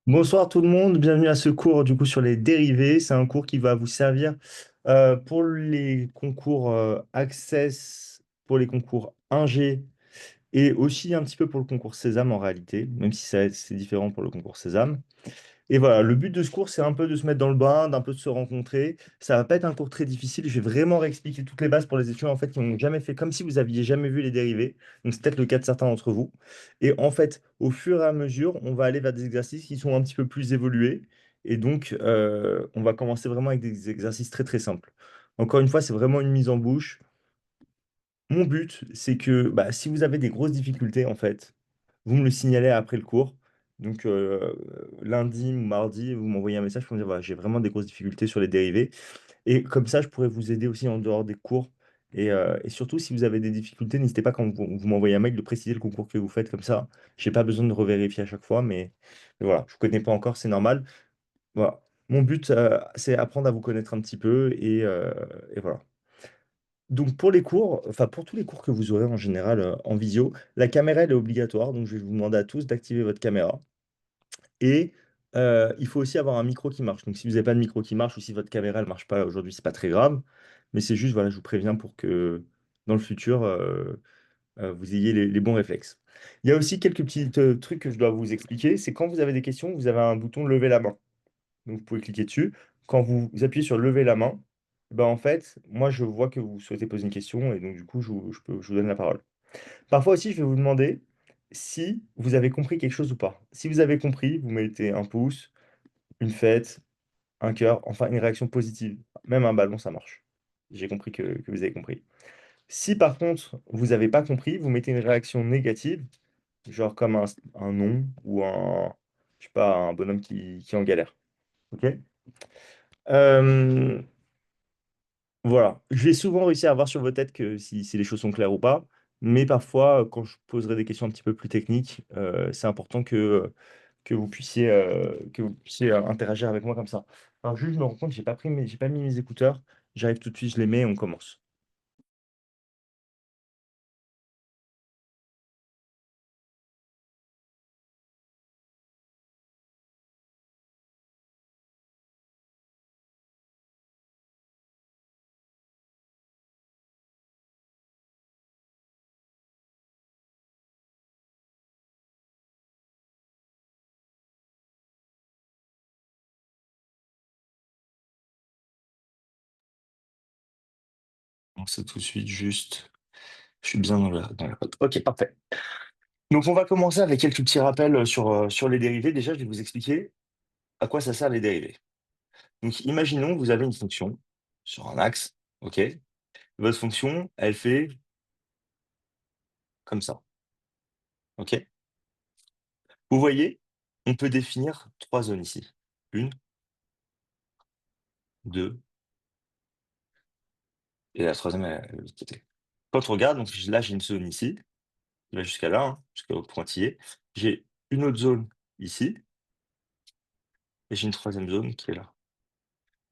Bonsoir tout le monde, bienvenue à ce cours du coup sur les dérivés. C'est un cours qui va vous servir pour les concours Access, pour les concours 1G et aussi un petit peu pour le concours Sésame en réalité, même si c'est différent pour le concours Sésame. Et voilà, le but de ce cours, c'est un peu de se mettre dans le bain, d'un peu de se rencontrer. Ça va pas être un cours très difficile. Je vais vraiment réexpliquer toutes les bases pour les étudiants en fait qui n'ont jamais fait, comme si vous aviez jamais vu les dérivés. Donc c'est peut-être le cas de certains d'entre vous. Et en fait, au fur et à mesure, on va aller vers des exercices qui sont un petit peu plus évolués. Et donc, on va commencer vraiment avec des exercices très très simples. Encore une fois, c'est vraiment une mise en bouche. Mon but, c'est que bah, si vous avez des grosses difficultés, en fait, vous me le signalez après le cours. Donc, lundi ou mardi, vous m'envoyez un message pour me dire, voilà, j'ai vraiment des grosses difficultés sur les dérivés. Et comme ça, je pourrais vous aider aussi en dehors des cours. Et surtout, si vous avez des difficultés, n'hésitez pas quand vous m'envoyez un mail de préciser le concours que vous faites. Comme ça, j'ai pas besoin de revérifier à chaque fois. Mais voilà, je ne vous connais pas encore, c'est normal. Voilà. Mon but, c'est apprendre à vous connaître un petit peu. Et voilà. Donc pour les cours, enfin pour tous les cours que vous aurez en général en visio, la caméra elle est obligatoire, donc je vais vous demander à tous d'activer votre caméra. Et il faut aussi avoir un micro qui marche. Donc si vous n'avez pas de micro qui marche ou si votre caméra ne marche pas aujourd'hui, c'est pas très grave. Mais c'est juste, voilà, je vous préviens pour que dans le futur, vous ayez les bons réflexes. Il y a aussi quelques petits trucs que je dois vous expliquer. C'est quand vous avez des questions, vous avez un bouton lever la main. Donc, vous pouvez cliquer dessus. Quand vous appuyez sur lever la main, ben, en fait, moi, je vois que vous souhaitez poser une question et donc, du coup, je vous donne la parole. Parfois aussi, je vais vous demander si vous avez compris quelque chose ou pas. Si vous avez compris, vous mettez un pouce, une fête, un cœur, enfin une réaction positive. Même un ballon, ça marche. J'ai compris que vous avez compris. Si par contre, vous n'avez pas compris, vous mettez une réaction négative, genre comme un non ou je sais pas, un bonhomme qui est en galère. OK? Euh, Voilà, je vais souvent réussir à voir sur vos têtes que si les choses sont claires ou pas, mais parfois, quand je poserai des questions un petit peu plus techniques, c'est important que vous puissiez interagir avec moi comme ça. Alors, juste, je me rends compte, j'ai pas mis mes écouteurs. J'arrive tout de suite, je les mets et on commence. Donc, c'est tout de suite juste. Je suis bien dans la cote. Ok, parfait. Donc, on va commencer avec quelques petits rappels sur les dérivés. Déjà, je vais vous expliquer à quoi ça sert les dérivés. Donc, imaginons que vous avez une fonction sur un axe, ok? Votre fonction, elle fait comme ça. OK? Vous voyez, on peut définir 3 zones ici. Une, 2 et la troisième de l'autre côté. Quand on regarde, donc là, j'ai une zone ici, qui va jusqu'à là, hein, jusqu'au pointillé. J'ai une autre zone ici et j'ai une troisième zone qui est là.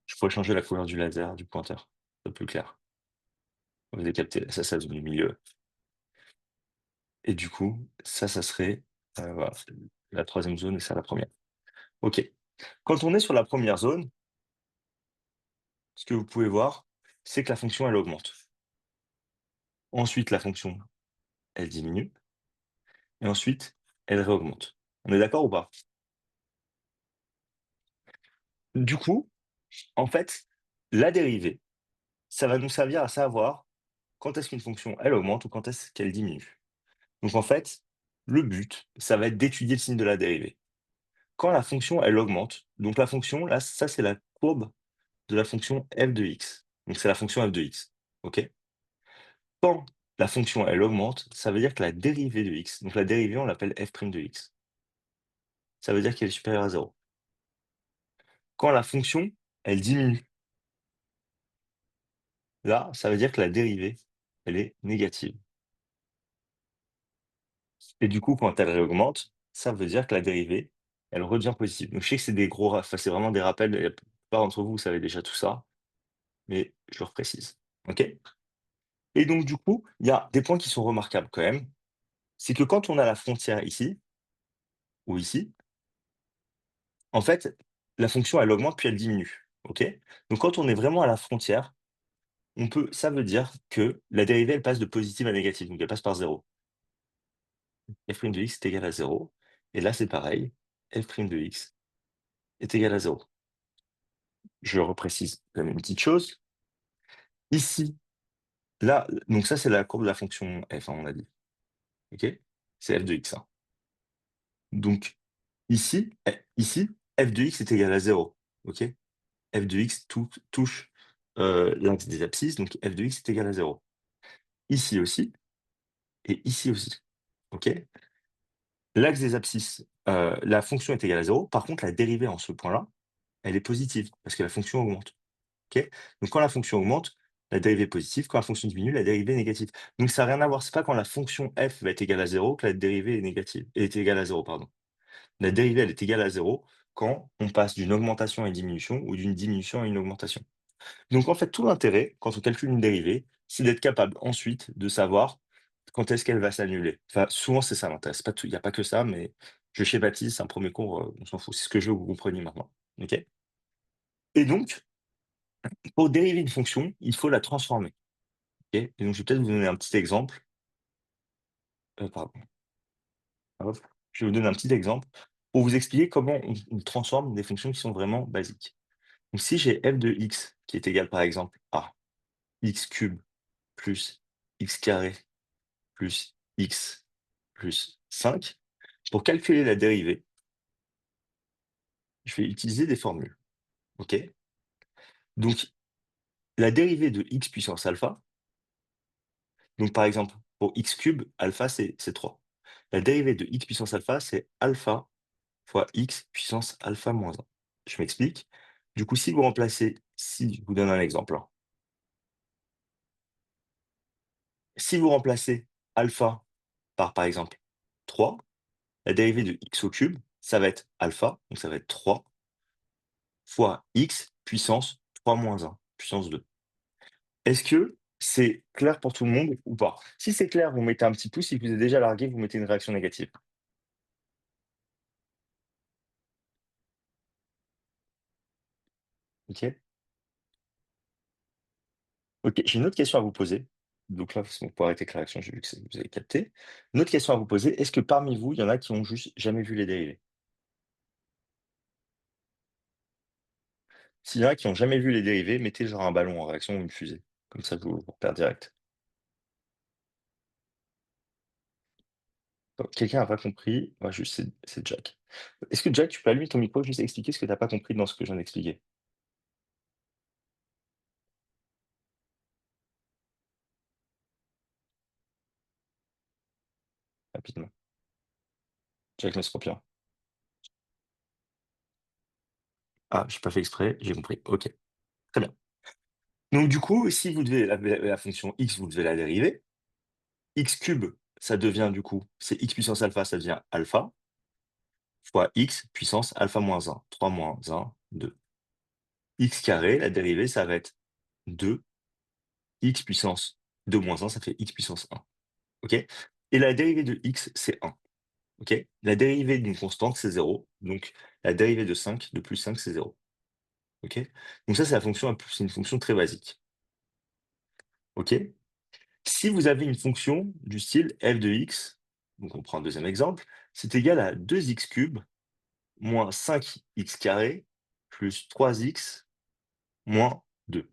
Je pourrais changer la couleur du laser, du pointeur, c'est plus clair. Vous avez capté, ça, c'est la zone du milieu et du coup, ça serait, voilà, la troisième zone et ça la première. OK. Quand on est sur la première zone, ce que vous pouvez voir, c'est que la fonction, elle augmente. Ensuite, la fonction, elle diminue et ensuite, elle réaugmente. On est d'accord ou pas? Du coup, en fait, la dérivée, ça va nous servir à savoir quand est-ce qu'une fonction, elle augmente ou quand est-ce qu'elle diminue. Donc en fait, le but, ça va être d'étudier le signe de la dérivée. Quand la fonction, elle augmente, donc la fonction, là, ça c'est la courbe de la fonction f de x. Donc c'est la fonction f de x. OK? Quand la fonction, elle augmente, ça veut dire que la dérivée de x, donc la dérivée, on l'appelle f' de x. Ça veut dire qu'elle est supérieure à 0. Quand la fonction, elle diminue, là, ça veut dire que la dérivée, elle est négative. Et du coup, quand elle réaugmente, ça veut dire que la dérivée, elle redevient positive. Donc je sais que c'est des enfin, c'est vraiment des rappels, et la plupart d'entre vous, vous savez déjà tout ça, mais je le reprécise. OK? Et donc du coup, il y a des points qui sont remarquables quand même. C'est que quand on a la frontière ici, ou ici, En fait, la fonction, elle augmente puis elle diminue. OK? Donc quand on est vraiment à la frontière, ça veut dire que la dérivée, elle passe de positive à négative, donc elle passe par 0. F' de x est égal à 0. Et là, c'est pareil, F' de x est égal à 0. Je reprécise la même petite chose. Ici, là, donc ça, c'est la courbe de la fonction f, hein, on a dit. OK? C'est f de x, hein. Donc ici, f de x est égal à 0. OK? F de x touche l'axe des abscisses, donc f de x est égal à 0. Ici aussi, et ici aussi. OK? L'axe des abscisses, la fonction est égale à 0. Par contre, la dérivée en ce point-là, elle est positive, parce que la fonction augmente. OK? Donc quand la fonction augmente, la dérivée est positive, quand la fonction diminue, la dérivée est négative. Donc ça n'a rien à voir, c'est pas quand la fonction f va être égale à 0 que la dérivée est négative est égale à 0, pardon. La dérivée, elle est égale à 0 quand on passe d'une augmentation à une diminution ou d'une diminution à une augmentation. Donc en fait, tout l'intérêt, quand on calcule une dérivée, c'est d'être capable ensuite de savoir quand est-ce qu'elle va s'annuler. Enfin, souvent, c'est ça l'intérêt. C'est pas tout, il n'y a pas que ça, mais je schématise, c'est un premier cours, on s'en fout. C'est ce que je veux que vous compreniez maintenant. OK? Et donc, pour dériver une fonction, il faut la transformer. OK? Et donc, je vais peut-être vous donner un petit exemple. Pardon. Hop. Je vais vous donner un petit exemple pour vous expliquer comment on transforme des fonctions qui sont vraiment basiques. Donc, si j'ai f de x qui est égal, par exemple, à x cube plus x carré plus x plus 5, pour calculer la dérivée, je vais utiliser des formules. OK? Donc, la dérivée de x puissance alpha, donc par exemple, pour x cube, alpha, c'est 3. La dérivée de x puissance alpha, c'est alpha fois x puissance alpha moins 1. Je m'explique. Du coup, si vous remplacez, si je vous donne un exemple, hein. Si vous remplacez alpha par exemple, 3, la dérivée de x au cube, ça va être alpha, donc ça va être 3 fois x puissance 3 moins 1, puissance 2. Est-ce que c'est clair pour tout le monde ou pas? Si c'est clair, vous mettez un petit pouce. Si vous êtes déjà largué, vous mettez une réaction négative. OK? OK, j'ai une autre question à vous poser. Donc là, c'est bon, pour arrêter avec la réaction, j'ai vu que vous avez capté. Une autre question à vous poser, est-ce que parmi vous, il y en a qui ont juste jamais vu les dérivés? S'il y en a qui ont jamais vu les dérivés, mettez genre un ballon en réaction ou une fusée. Comme ça, vous repérez direct. Donc, quelqu'un n'a pas compris? Ouais, juste, c'est Jack. Est-ce que Jack, tu peux allumer ton micro, juste expliquer ce que tu n'as pas compris dans ce que je viens d'expliquer, rapidement? Jack Mesropian. Ah, j'ai pas fait exprès, j'ai compris. OK, très bien. Donc du coup, si vous devez la fonction x, vous devez la dériver. X cube, ça devient du coup, c'est x puissance alpha, ça devient alpha, fois x puissance alpha moins 1, 3 moins 1, 2. X carré, la dérivée, ça va être 2, x puissance 2 moins 1, ça fait x puissance 1. OK? Et la dérivée de x, c'est 1. OK? La dérivée d'une constante, c'est 0. Donc la dérivée de 5, de plus 5, c'est 0. OK? Donc ça, c'est la fonction, c'est une fonction très basique. OK? Si vous avez une fonction du style f de x, donc on prend un deuxième exemple, c'est égal à 2x cube moins 5x carré plus 3x moins 2.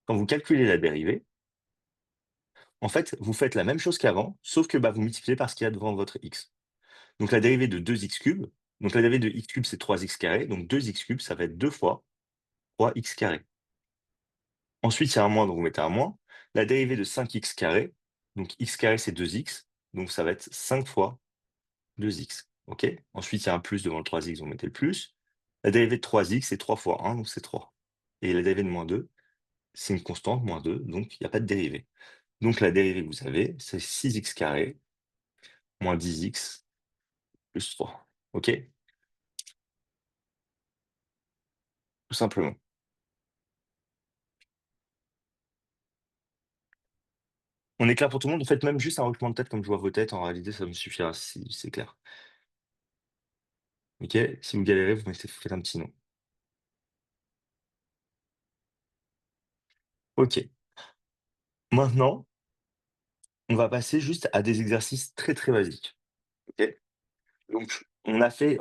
Quand vous calculez la dérivée, en fait, vous faites la même chose qu'avant, sauf que vous multipliez par ce qu'il y a devant votre x. Donc la dérivée de 2x cube, donc la dérivée de x cube, c'est 3x carré, donc 2x cube, ça va être 2 fois 3x carré. Ensuite, il y a un moins, donc vous mettez un moins. La dérivée de 5x carré, donc x carré, c'est 2x, donc ça va être 5 fois 2x. OK? Ensuite, il y a un plus devant le 3x, vous mettez le plus. La dérivée de 3x, c'est 3 fois 1, donc c'est 3. Et la dérivée de moins 2, c'est une constante, moins 2, donc il n'y a pas de dérivée. Donc la dérivée que vous avez, c'est 6x carré moins 10x plus 3. OK? Tout simplement. On est clair pour tout le monde? En fait, même juste un hochement de tête comme je vois vos têtes, en réalité, ça me suffira si c'est clair. Ok? Si vous galérez, vous faites un petit nom. Ok. Maintenant, on va passer juste à des exercices très très basiques. Ok? Donc, on a fait,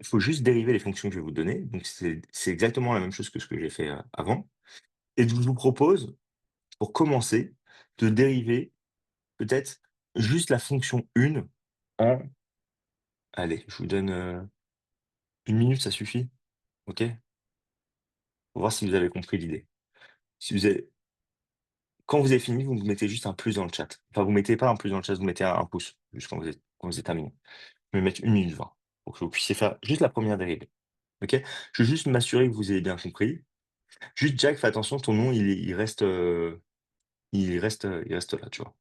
il faut juste dériver les fonctions que je vais vous donner. Donc, c'est exactement la même chose que ce que j'ai fait avant. Et je vous propose, pour commencer, de dériver peut-être juste la fonction 1 en, allez, je vous donne 1 minute, ça suffit. Ok? Pour voir si vous avez compris l'idée. Si vous avez, Quand vous avez fini, vous mettez juste un plus dans le chat. Enfin, vous mettez pas un plus dans le chat, vous mettez un pouce, juste quand vous êtes terminé. Je vais mettre 1 minute 20 pour que vous puissiez faire juste la première dérivée. Ok? Je veux juste m'assurer que vous ayez bien compris. Juste, Jack, fais attention, ton nom, il reste là, tu vois.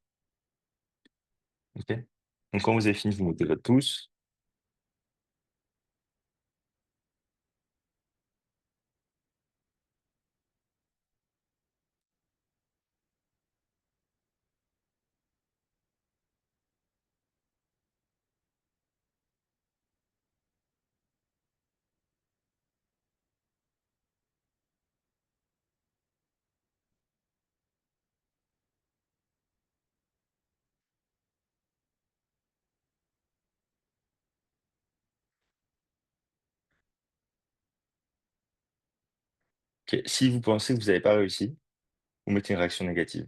Ok? Donc, quand vous avez fini, vous mettez votre pouce. Ok? Si vous pensez que vous n'avez pas réussi, vous mettez une réaction négative.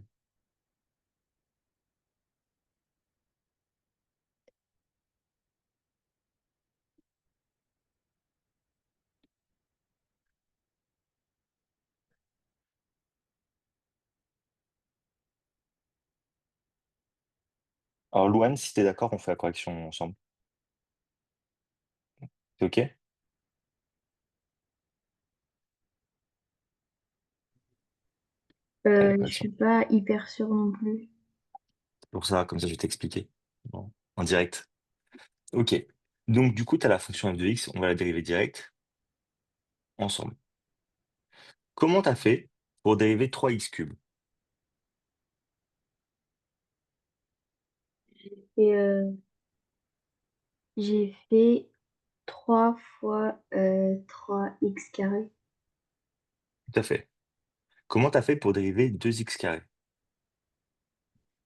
Alors, Louane, si tu es d'accord, on fait la correction ensemble. C'est OK? Allez, Je action. suis pas hyper sûre non plus. C'est pour ça, comme ça, je vais t'expliquer en direct. OK. Donc, du coup, tu as la fonction f de x, on va la dériver direct ensemble. Comment tu as fait pour dériver 3x3? Et j'ai fait 3 fois 3x carré. Tout à fait. Comment tu as fait pour dériver 2x²?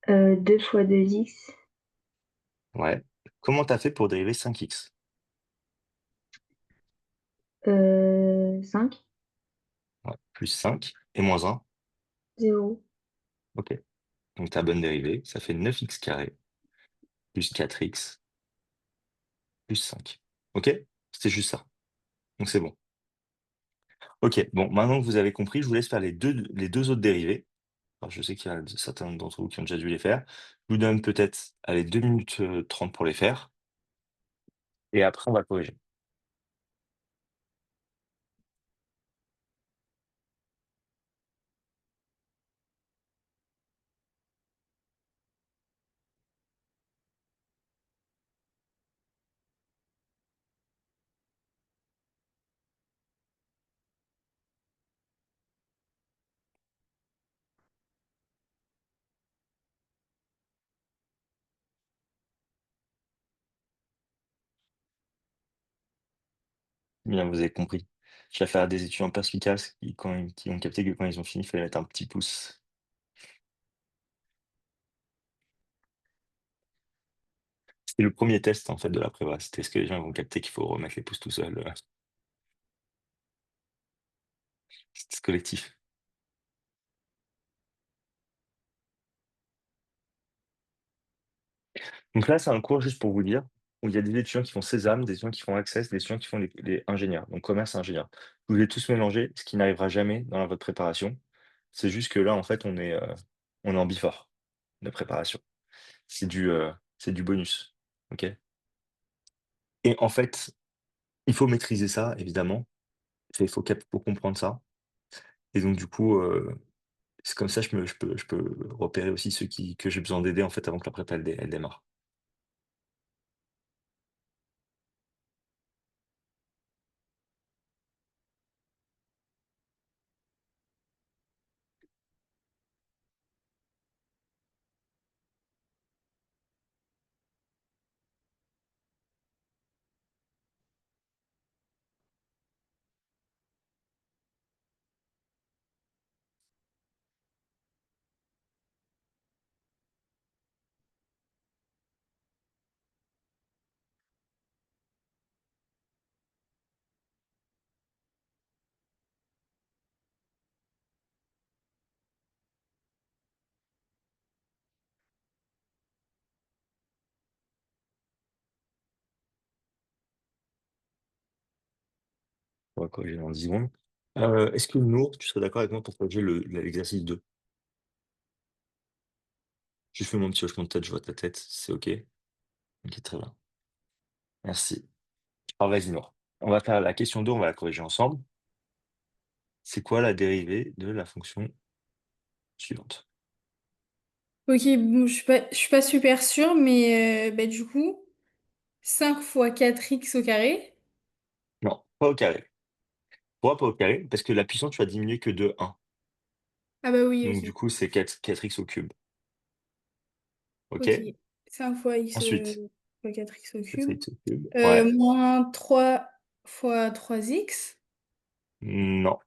2 fois 2x. Ouais. Comment tu as fait pour dériver 5x? 5, Ouais. Plus 5 et moins 1. 0. OK. Donc, ta bonne dérivée, ça fait 9x² plus 4x plus 5. OK? C'était juste ça. Donc, c'est bon. OK. Bon, maintenant que vous avez compris, je vous laisse faire les deux autres dérivées. Alors, je sais qu'il y a certains d'entre vous qui ont déjà dû les faire. Je vous donne peut-être, allez, 2 minutes 30 pour les faire. Et après, on va le corriger. Bien, vous avez compris. Je vais faire à des étudiants perspicaces qui ont capté que quand ils ont fini, il fallait mettre un petit pouce. C'était le premier test, en fait, de la prépa. C'était est-ce que les gens vont capter qu'il faut remettre les pouces tout seul. C'est collectif. Donc là, c'est un cours, juste pour vous dire, où il y a des étudiants qui font Sésame, des étudiants qui font Access, des étudiants qui font les ingénieurs, donc commerce et ingénieur. Vous les tous mélanger, ce qui n'arrivera jamais dans votre préparation. C'est juste que là, en fait, on est en bifort de préparation. C'est du bonus. OK? Et en fait, il faut maîtriser ça, évidemment. Il faut comprendre ça. Et donc, du coup, c'est comme ça, je peux repérer aussi ceux que j'ai besoin d'aider, en fait, avant que la prépa, elle démarre. va corriger dans 10 secondes. Est-ce que Nour, tu serais d'accord avec moi pour corriger l'exercice 2? Je fais mon petit hochement de tête, je vois ta tête, c'est OK. OK, très bien. Merci. Alors vas-y, Nour. On va faire la question 2, on va la corriger ensemble. C'est quoi la dérivée de la fonction suivante? Ok, bon, je suis pas super sûre, mais bah, du coup, 5 fois 4x au carré. Non, pas au carré. Pourquoi pas au carré? Parce que la puissance, tu vas diminuer que de 1. Ah bah oui, Donc du ok. coup, c'est 4x au cube. Ok. OK? 5 fois x Ensuite, fois 4x au cube. 4x au cube. Ouais. Moins 3 fois 3x. Non.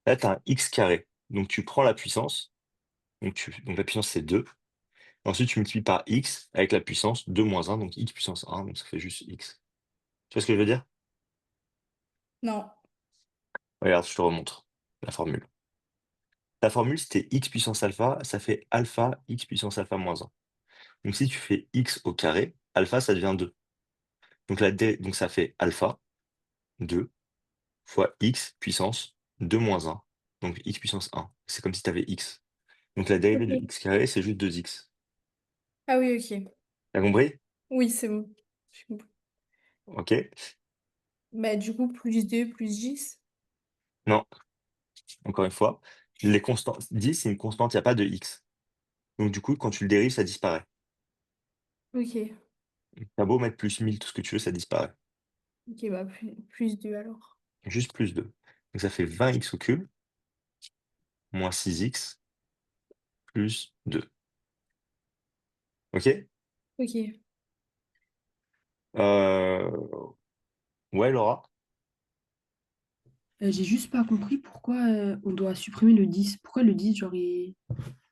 Là, tu as un x carré. Donc tu prends la puissance. Donc la puissance, c'est 2. Ensuite, tu multiplies par x avec la puissance 2 moins 1, donc x puissance 1, donc ça fait juste x. Tu vois ce que je veux dire? Non. Regarde, je te remontre la formule. La formule, c'était x puissance alpha, ça fait alpha x puissance alpha moins 1. Donc si tu fais x au carré, alpha, ça devient 2. Donc ça fait alpha 2 fois x puissance 2 moins 1. Donc x puissance 1. C'est comme si tu avais x. Donc la dérivée de Ok. x carré, c'est juste 2x. Ah oui, ok. T'as compris? Oui, c'est bon. J'ai compris. Ok? Bah du coup, plus 2 plus 10. Non, encore une fois. Les constantes, 10, c'est une constante, il n'y a pas de x. Donc du coup, quand tu le dérives, ça disparaît. Ok. T'as beau mettre plus 1000, tout ce que tu veux, ça disparaît. Ok, bah plus 2 alors. Juste plus 2. Donc ça fait 20x au cube, moins 6x, plus 2. Ok? Ok. Euh, Ouais, Laura, J'ai juste pas compris pourquoi on doit supprimer le 10. Pourquoi le 10 genre, il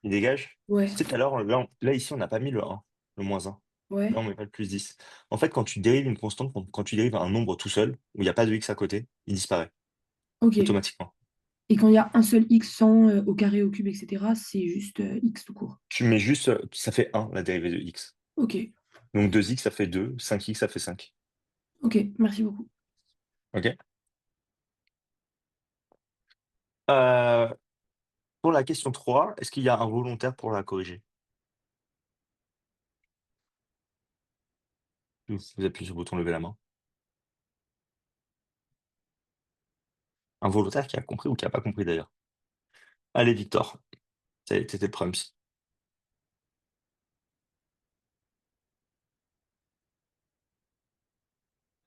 dégage. Ouais, Tu sais, tout à l'heure, là, ici, on n'a pas mis le 1, le moins 1. ouais, Là, on met pas le plus 10. En fait, quand tu dérives une constante, quand tu dérives un nombre tout seul, où il n'y a pas de x à côté, il disparaît ok. automatiquement. Et quand il y a un seul x sans au carré, au cube, etc., c'est juste x tout court. Tu mets juste, ça fait 1, la dérivée de x. Ok, Donc 2x, ça fait 2, 5x, ça fait 5. ok, merci beaucoup. Ok? Euh, pour la question 3, est-ce qu'il y a un volontaire pour la corriger? Vous appuyez sur le bouton lever la main. Un volontaire qui a compris ou qui a pas compris d'ailleurs. Allez, Victor, t'étais le premier.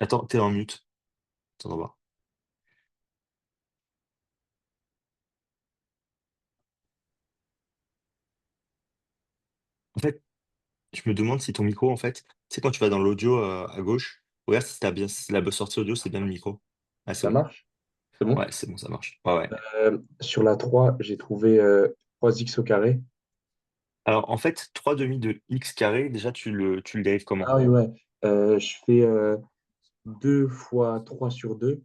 Attends, t'es en mute. T'entends pas. En fait, je me demande si ton micro, en fait, tu sais, quand tu vas dans l'audio à gauche, regarde si t'as bien, si la sortie audio, c'est bien le micro. Ah, c'est Ça bon. marche? C'est bon? Ouais, c'est bon, ça marche. Ouais, ouais. Sur la 3 j'ai trouvé 3x au carré. Alors, en fait, 3 demi de x carré, déjà, tu le dérives comment? Ah oui, ouais. Je fais 2 fois 3 sur 2.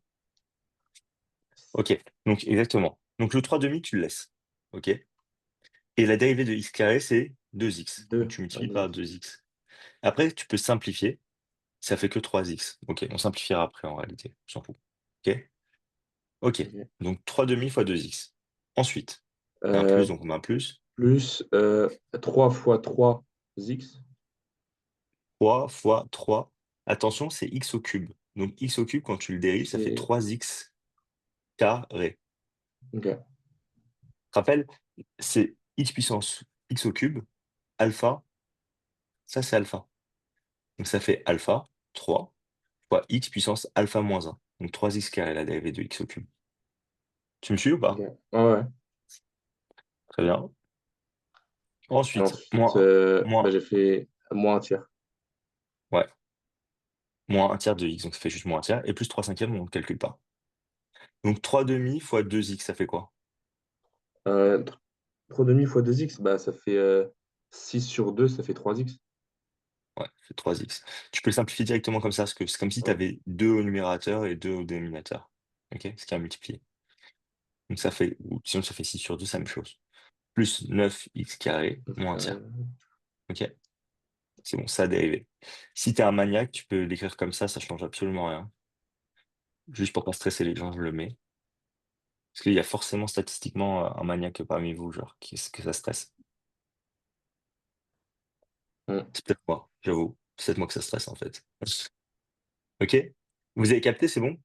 Ok, donc exactement. Donc le 3 demi, tu le laisses. Ok? Et la dérivée de x carré, c'est 2x. Donc 2. tu multiplies par 2x. Après, tu peux simplifier. Ça fait que 3x. Ok, on simplifiera après en réalité. On s'en fout. Ok? Ok. Ok. Donc 3 demi fois 2x. Ensuite, un plus, Euh, donc on met un plus. Plus 3 fois 3x. 3 fois 3. Attention, c'est x au cube. Donc x au cube, quand tu le dérives, ça fait C'est. 3x carré. Ok. Tu te rappelles, c'est x puissance x au cube, alpha, ça c'est alpha. Donc ça fait alpha 3 fois x puissance alpha moins 1. Donc 3x carré, la dérivée de x au cube. Tu me suis ou Ok. pas? Ouais, ouais. Très bien. Et Ensuite, ensuite, bah, j'ai fait moins un tiers. ouais, moins un tiers de x, donc ça fait juste moins un tiers. Et plus 3 cinquièmes, on ne calcule pas. Donc 3 demi fois 2x, ça fait quoi? 3 demi fois 2x, bah, ça fait 6 sur 2, ça fait 3x. Ouais, ça fait 3x. Tu peux le simplifier directement comme ça, parce que c'est comme si tu Ouais. avais 2 au numérateur et 2 au dénominateur. Ok? Ce qui est à multiplier. Donc ça fait, ou sinon ça fait 6 sur 2, c'est la même chose. Plus 9x carré, Donc, moins un tiers. Ok? C'est bon, ça a dérivé. Si t'es un maniaque, tu peux l'écrire comme ça change absolument rien. Juste pour pas stresser les gens, je le mets. Parce qu'il y a forcément statistiquement un maniaque parmi vous, genre, que ça stresse. C'est peut-être moi, j'avoue. C'est peut-être moi que ça stresse, en fait. Ok? Vous avez capté, c'est bon?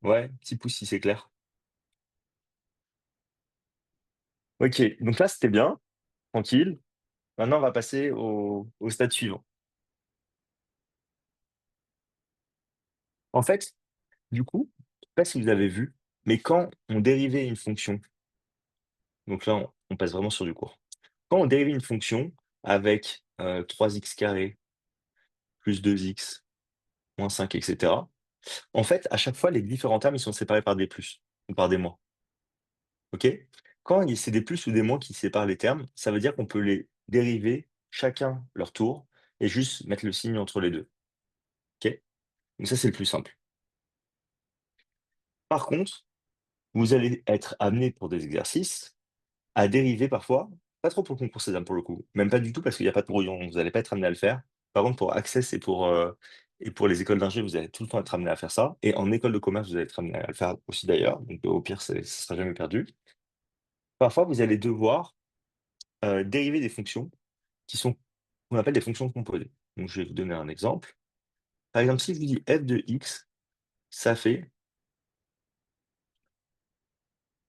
Ouais, petit pouce si c'est clair. Ok, donc là, c'était bien, tranquille. Maintenant, on va passer au stade suivant. En fait, du coup, je sais pas si vous avez vu, mais quand on dérivait une fonction, donc là, on passe vraiment sur du court. Quand on dérivait une fonction avec 3x carré plus 2x moins 5, etc., en fait, à chaque fois, les différents termes, ils sont séparés par des plus ou par des moins. OK? Quand c'est des plus ou des moins qui séparent les termes, ça veut dire qu'on peut les dériver chacun leur tour et juste mettre le signe entre les 2. OK? Donc ça, c'est le plus simple. Par contre, vous allez être amené pour des exercices à dériver parfois, pas trop pour le concours Sésame pour le coup, même pas du tout parce qu'il y a pas de brouillon, donc vous allez pas être amené à le faire. Par contre, pour Access et pour les écoles d'ingé, vous allez tout le temps être amené à faire ça et en école de commerce, vous allez être amené à le faire aussi d'ailleurs, donc au pire, ce sera jamais perdu. Parfois, vous allez devoir, dériver des fonctions qui sont qu'on appelle des fonctions composées. Donc je vais vous donner un exemple. Par exemple, si je vous dis f de x, ça fait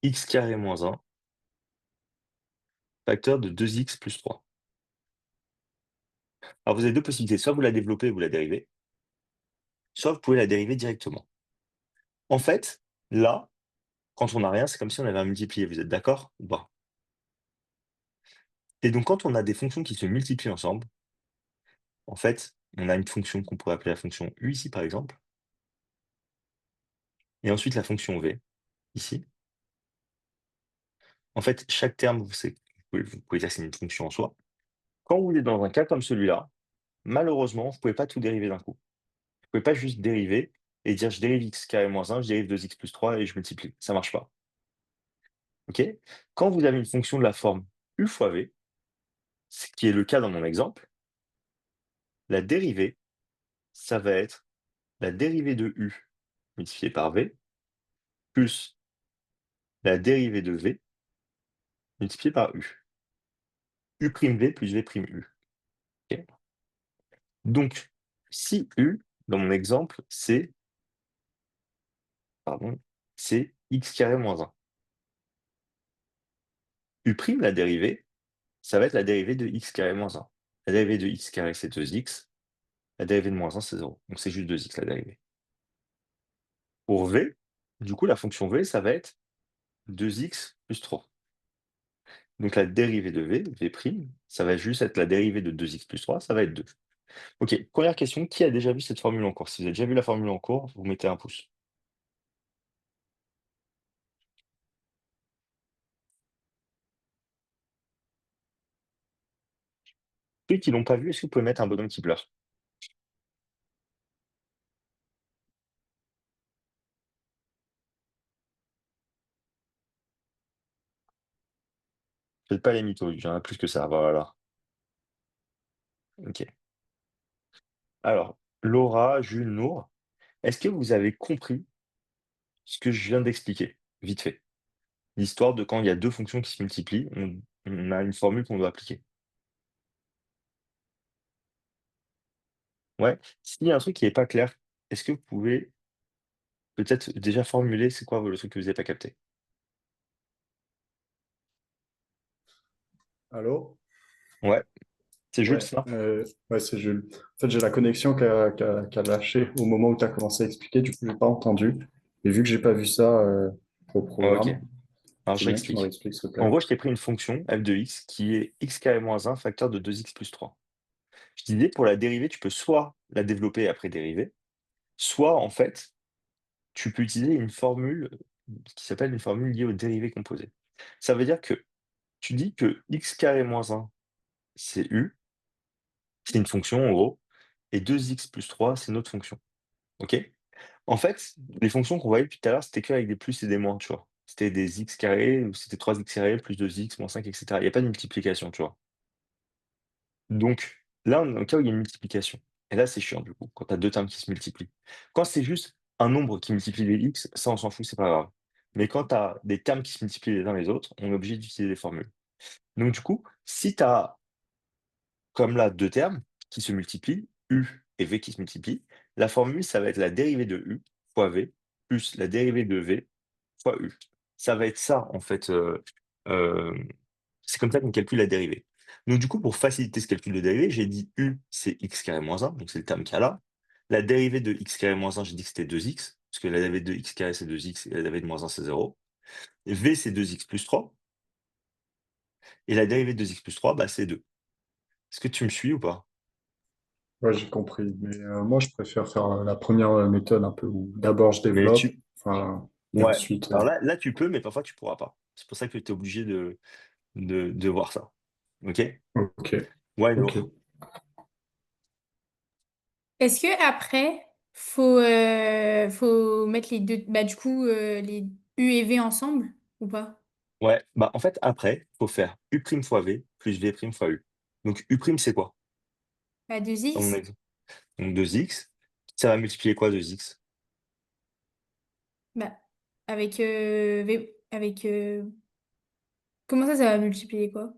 x carré moins 1 facteur de 2x plus 3. Alors vous avez 2 possibilités, soit vous la développez ou vous la dérivez, soit vous pouvez la dériver directement. En fait, là, quand on n'a rien, c'est comme si on avait à multiplier, vous êtes d'accord ou pas? Et donc quand on a des fonctions qui se multiplient ensemble, en fait, on a une fonction qu'on pourrait appeler la fonction u ici par exemple, et ensuite la fonction v ici. En fait, chaque terme, vous pouvez dire que c'est une fonction en soi. Quand vous êtes dans un cas comme celui-là, malheureusement, vous ne pouvez pas tout dériver d'un coup. Vous ne pouvez pas juste dériver et dire je dérive x carré moins 1, je dérive 2x plus 3 et je multiplie. Ça ne marche pas. OK? Quand vous avez une fonction de la forme u fois v, ce qui est le cas dans mon exemple, la dérivée, ça va être la dérivée de u multipliée par v plus la dérivée de v multipliée par u. U' v plus v' u. OK? Donc, si u, dans mon exemple, c'est x carré moins 1. U', la dérivée, ça va être la dérivée de x carré moins 1. La dérivée de x carré, c'est 2x. La dérivée de moins 1, c'est 0. Donc c'est juste 2x la dérivée. Pour v, du coup, la fonction v, ça va être 2x plus 3. Donc la dérivée de v', ça va juste être la dérivée de 2x plus 3, ça va être 2. Ok, première question, qui a déjà vu cette formule en cours? Si vous avez déjà vu la formule en cours, vous mettez un pouce. Ceux qui l'ont pas vu, est-ce que vous pouvez mettre un bonhomme qui pleure? Faites pas les mythos, il y en a plus que ça, voilà. Ok. Alors, Laura, Jules, Nour, est-ce que vous avez compris ce que je viens d'expliquer? Vite fait. L'histoire de quand il y a deux fonctions qui se multiplient, on a une formule qu'on doit appliquer. Ouais. S'il y a un truc qui n'est pas clair, est-ce que vous pouvez peut-être déjà formuler c'est quoi le truc que vous n'avez pas capté? Allô? Ouais, c'est Jules, Ouais, ça? ouais, c'est Jules. En fait, j'ai la connexion qui a lâché au moment où tu as commencé à expliquer, du coup, je n'ai pas entendu. Et vu que j'ai pas vu ça au Ok. programme, Alors je je veux bien que tu me réexplique. réexpliques, s'il te En plaît. gros, je t'ai pris une fonction f de x qui est x carré moins 1 facteur de 2x plus 3. Je disais pour la dérivée, tu peux soit la développer et après dériver, soit en fait, tu peux utiliser une formule qui s'appelle une formule liée aux dérivées composées. Ça veut dire que tu dis que x carré moins 1, c'est u, c'est une fonction en gros, et 2x plus 3, c'est une autre fonction. OK? En fait, les fonctions qu'on voyait depuis tout à l'heure, c'était qu'avec des plus et des moins, tu vois? C'était des x carrés ou c'était 3x carré plus 2x moins 5 et cetera. Il y a pas de multiplication, tu vois? Donc là, on est dans le cas où il y a une multiplication et là, c'est chiant du coup, quand tu as 2 termes qui se multiplient. Quand c'est juste un nombre qui multiplie les x, ça, on s'en fout, c'est pas grave. Mais quand tu as des termes qui se multiplient les uns les autres, on est obligé d'utiliser des formules. Donc, du coup, si tu as, comme là, deux termes qui se multiplient, u et v qui se multiplient, la formule, ça va être la dérivée de u fois v plus la dérivée de v fois u. Ça va être ça, en fait. Euh, c'est comme ça qu'on calcule la dérivée. Donc, du coup, pour faciliter ce calcul de dérivée, j'ai dit u, c'est x carré moins 1, donc c'est le terme qu'il y a là. La dérivée de x carré moins 1, j'ai dit que c'était 2x, parce que la dérivée de x carré, c'est 2x, et la dérivée de moins 1, c'est 0. V, c'est 2x plus 3, et la dérivée de 2x plus 3, bah, c'est 2. Est-ce que tu me suis ou pas? Ouais, j'ai compris. Mais moi, je préfère faire la première méthode un peu où d'abord je Mais développe, tu... enfin, et Ouais. ensuite. Alors là, tu peux, mais parfois, tu pourras pas. C'est pour ça que tu es obligé de voir ça. OK? Ok, Ouais, ok. Nour. Est-ce que après, faut mettre les deux, bah du coup, les U et V ensemble ou pas? Ouais, bah en fait, après, il faut faire U' fois V plus V' fois U. Donc U', c'est quoi? Bah Dans mon 2x? exemple. Donc 2x. Ça va multiplier quoi, 2x? Bah avec V, avec comment ça va multiplier quoi?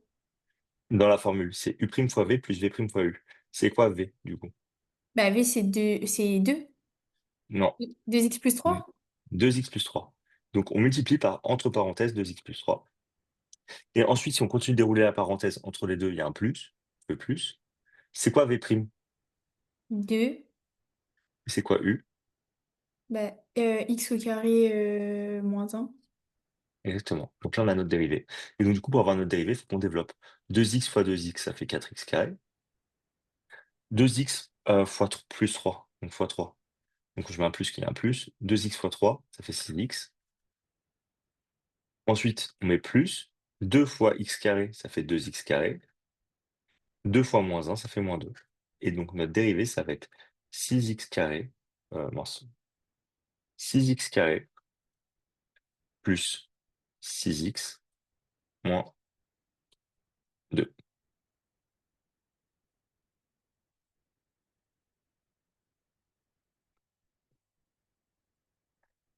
Dans la formule, c'est U' fois V plus V' fois U. C'est quoi V, du coup? Bah V c'est 2. Non. 2x plus 3? 2x plus 3. Donc on multiplie par, entre parenthèses, 2x plus 3. Et ensuite, si on continue de dérouler la parenthèse entre les deux, il y a un plus, le plus. C'est quoi V'? 2. C'est quoi U? Bah x au carré moins 1. Exactement. Donc là, on a notre dérivée. Et donc, du coup, pour avoir notre dérivée, il faut qu'on développe 2x fois 2x, ça fait 4x carré. 2x fois plus 3, donc fois 3. Donc, je mets un plus qui est un plus. 2x fois 3, ça fait 6x. Ensuite, on met plus. 2 fois x carré, ça fait 2x carré. 2 fois moins 1, ça fait moins 2. Et donc, notre dérivée, ça va être 6x carré, mince, 6x carré plus 6x moins 2.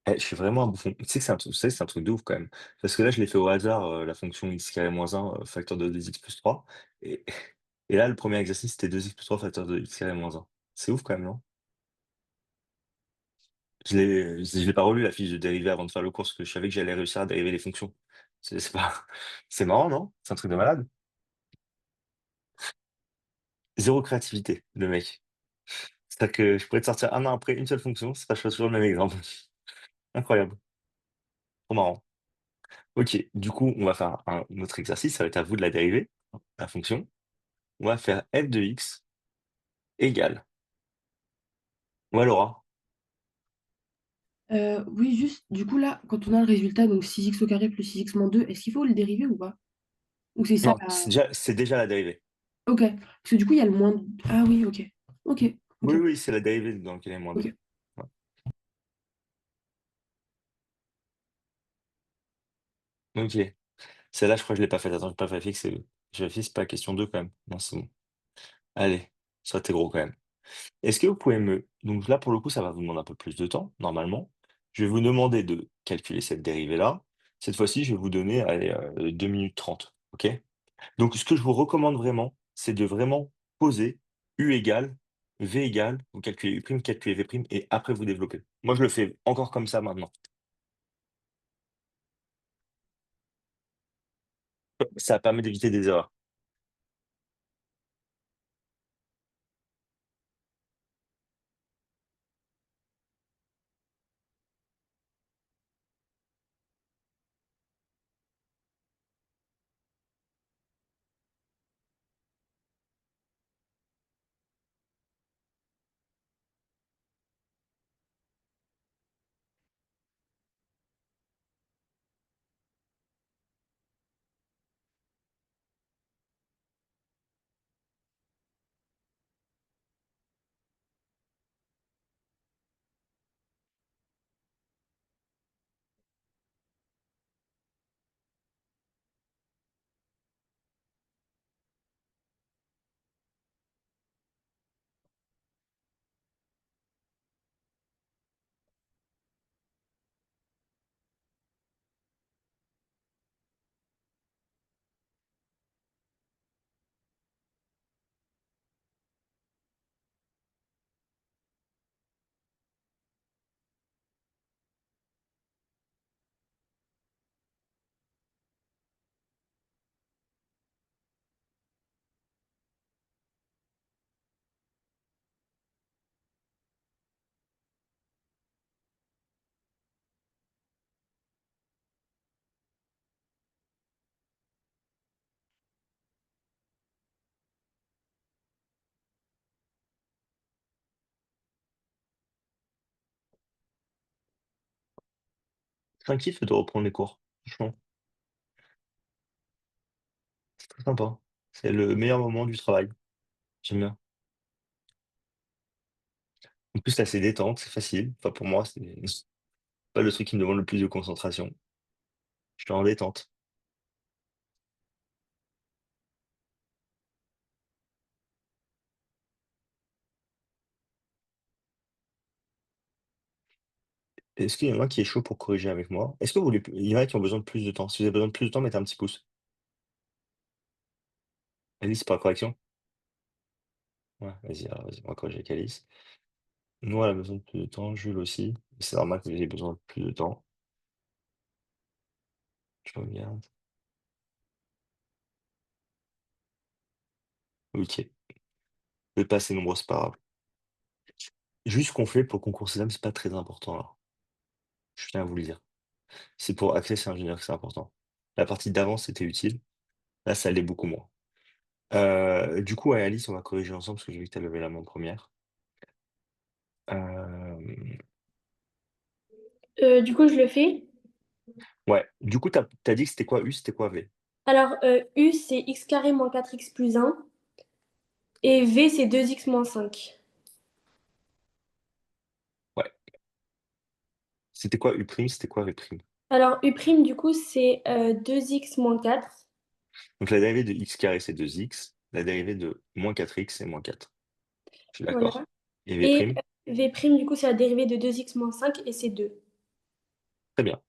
Je suis vraiment un bouffon. Tu sais que c'est un truc de ouf quand même. Parce que là, je l'ai fait au hasard, la fonction x carré moins 1, facteur de 2x plus 3. Et, et là, le premier exercice, c'était 2x plus 3, facteur de x carré moins 1. C'est ouf quand même, non? Je l'ai pas relu la fiche de dérivée avant de faire le cours, parce que je savais que j'allais réussir à dériver les fonctions. C'est pas... C'est marrant, non? C'est un truc de malade. Zéro créativité, le mec. C'est-à-dire que je pourrais te sortir un an après une seule fonction, c'est pas je fais toujours le même exemple. Incroyable. Trop marrant. Ok, du coup, on va faire un autre exercice, ça va être à vous de la dériver, la fonction. On va faire f de x égale. Ouais, Laura. Oui, juste, du coup, là, quand on a le résultat, donc 6x au carré plus 6x moins 2, est-ce qu'il faut le dériver ou pas? Ou c'est ça Non, la... c'est déjà la dérivée. Ok. Parce que du coup, il y a le moins... Ah oui, ok. Ok, Oui, ok, oui, c'est la dérivée dans laquelle il y a moins 2. ok. Ouais. Ok. Celle-là, je crois que je l'ai pas faite. Attends, j'ai pas vérifié que c'est. Je vérifie, c'est pas question 2 quand même. Non, c'est bon. Allez, ça t'es gros quand même. Est-ce que vous pouvez me. Donc là, pour le coup, ça va vous demander un peu plus de temps, normalement. Je vais vous demander de calculer cette dérivée-là. Cette fois-ci, je vais vous donner allez, 2 minutes 30. OK? Donc, ce que je vous recommande vraiment, c'est de vraiment poser U égale, V égale, vous calculez U', calculez V', et après vous développez. Moi, je le fais encore comme ça maintenant. Ça permet d'éviter des erreurs. C'est un kiff de reprendre les cours. Franchement, c'est très sympa. C'est le meilleur moment du travail. J'aime bien. En plus, là, c'est détente, c'est facile. Enfin, pour moi, c'est pas le truc qui me demande le plus de concentration. Je suis en détente. Est-ce qu'il y en a qui est chaud pour corriger avec moi? Est-ce que vous voulez... Il y en a qui ont besoin de plus de temps. Si vous avez besoin de plus de temps, mettez un petit pouce. Vas-y, c'est pas la correction? Ouais, vas-y, alors, vas-y, on va corriger Calice. Nous, elle a besoin de plus de temps, Jules aussi. C'est normal que vous ayez besoin de plus de temps. Je regarde. Ok. Vous n'êtes pas assez nombreux, c'est pas grave. Juste ce qu'on fait pour le concours Sésame, c'est pas très important là. Je tiens à vous le dire. C'est pour Access et Ingénieur que c'est important. La partie d'avant, c'était utile. Là, ça l'est beaucoup moins. Du coup, ouais, Alice, on va corriger ensemble parce que j'ai vu que tu as levé la main première. Euh, Du coup, je le fais. Ouais. Du coup, t'as dit que c'était quoi U, c'était quoi V? Alors, U, c'est x carré moins 4x plus 1. Et V, c'est 2x moins 5. Ouais. C'était quoi U', c'était quoi V'? Alors, U', du coup, c'est 2x moins 4. Donc la dérivée de x carré, c'est 2x. La dérivée de moins 4x, c'est moins 4. Je suis Voilà. d'accord. Et Et V'? V', du coup, c'est la dérivée de 2x moins 5 et c'est 2. Très bien.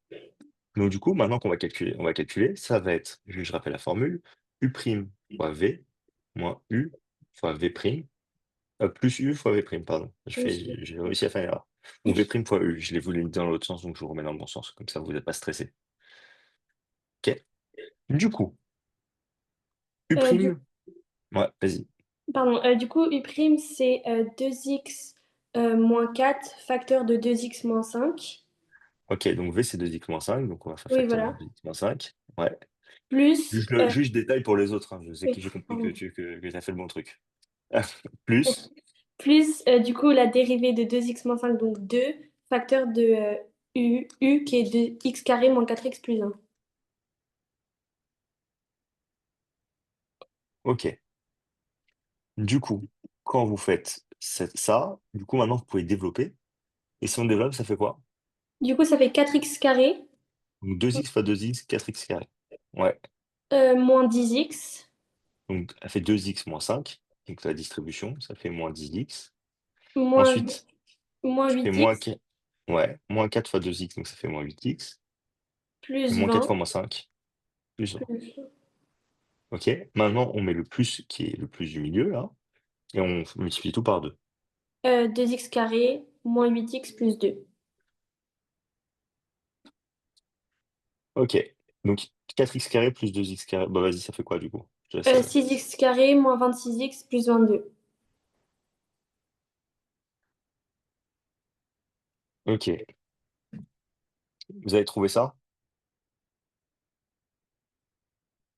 Donc du coup, maintenant qu'on va calculer, on va calculer, ça va être, je rappelle la formule, U' fois V moins U fois V', plus U fois V', pardon. Oui. J'ai réussi à faire une erreur. Donc V' fois U, je l'ai voulu dans l'autre sens, donc je vous remets dans le bon sens, comme ça vous n'êtes pas stressé. Ok. Du coup, U', Du, ouais, vas-y. pardon, du coup, U', c'est 2x moins 4 facteur de 2x moins 5. Ok, donc V c'est 2x moins 5, donc on va faire Oui, facteur de voilà. 2x moins 5. Ouais. Plus, Juste détail pour les autres, hein. Je sais que oui, j'ai compris pardon. que tu as fait le bon truc. Plus, Plus du coup, la dérivée de 2x moins 5, donc 2 facteur de U, qui est de x carré moins 4x plus 1. ok. Du coup, quand vous faites ça, du coup maintenant vous pouvez développer. Et si on développe, ça fait quoi? Du coup, ça fait 4x carré Donc 2x fois 2x, 4x carré. Ouais. moins 10x Donc ça fait 2x moins 5. Donc la distribution, ça fait moins 10x. moins, Ensuite, moins je fais moins, 8x ouais, moins 4 fois 2x, donc ça fait moins 8x. Et plus moins 4 fois 20 moins 5, plus 20. plus Ok. Maintenant, on met le plus qui est le plus du milieu, là. Et on multiplie tout par 2. 2x carré moins 8x plus 2. Ok. Donc 4x carré plus 2x carré. Bah vas-y, ça fait quoi du coup? Je te laisse, 6x carré moins 26x plus 22. Ok. Vous avez trouvé ça?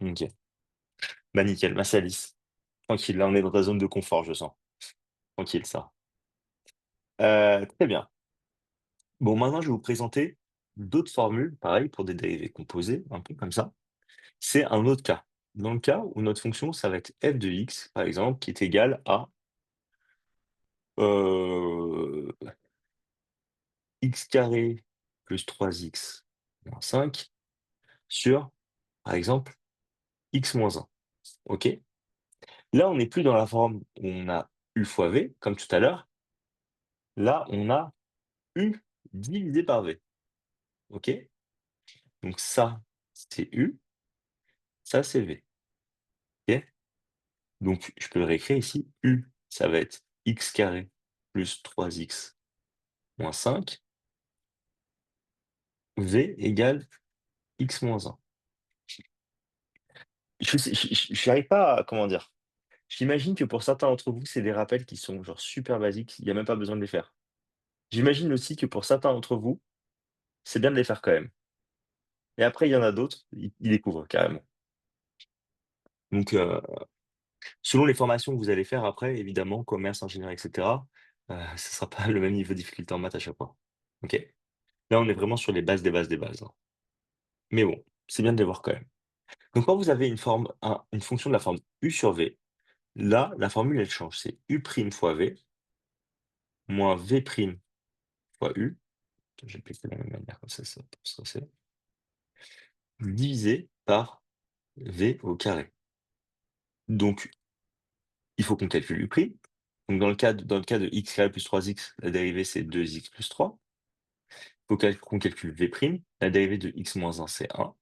Ok. Bah nickel, merci Alice. Tranquille, là on est dans ta zone de confort, je sens. Tranquille, ça. Très bien. Bon, maintenant je vais vous présenter d'autres formules, pareil, pour des dérivés composés, un peu comme ça. C'est un autre cas. Dans le cas où notre fonction, ça va être f de x, par exemple, qui est égal à euh, x carré plus 3x moins 5 sur, par exemple, x moins 1. OK? Là, on n'est plus dans la forme où on a u fois v, comme tout à l'heure. Là, on a u divisé par v. OK? Donc ça, c'est u, ça, c'est v. OK? Donc, je peux le réécrire ici. U, ça va être x carré plus 3x moins 5. V égale x moins 1. Je n'arrive pas à, comment dire. J'imagine que pour certains d'entre vous, c'est des rappels qui sont genre super basiques, il n'y a même pas besoin de les faire. J'imagine aussi que pour certains d'entre vous, c'est bien de les faire quand même. Et après, il y en a d'autres, ils découvrent carrément. Donc, selon les formations que vous allez faire après, évidemment, commerce, ingénieur, etc., ce ne sera pas le même niveau de difficulté en maths à chaque fois. OK? Là, on est vraiment sur les bases des bases des bases, hein. Mais bon, c'est bien de les voir quand même. Donc, quand vous avez une fonction de la forme u sur v, là, la formule, elle change. C'est u' fois v moins v' fois u. Je vais appliquer de la même manière, comme ça peut se resserrer. Divisé par v au carré. Donc, il faut qu'on calcule u'. Donc, dans le cas de x carré plus 3x, la dérivée, c'est 2x plus 3. Il faut qu'on calcule v'. La dérivée de x moins 1, c'est 1.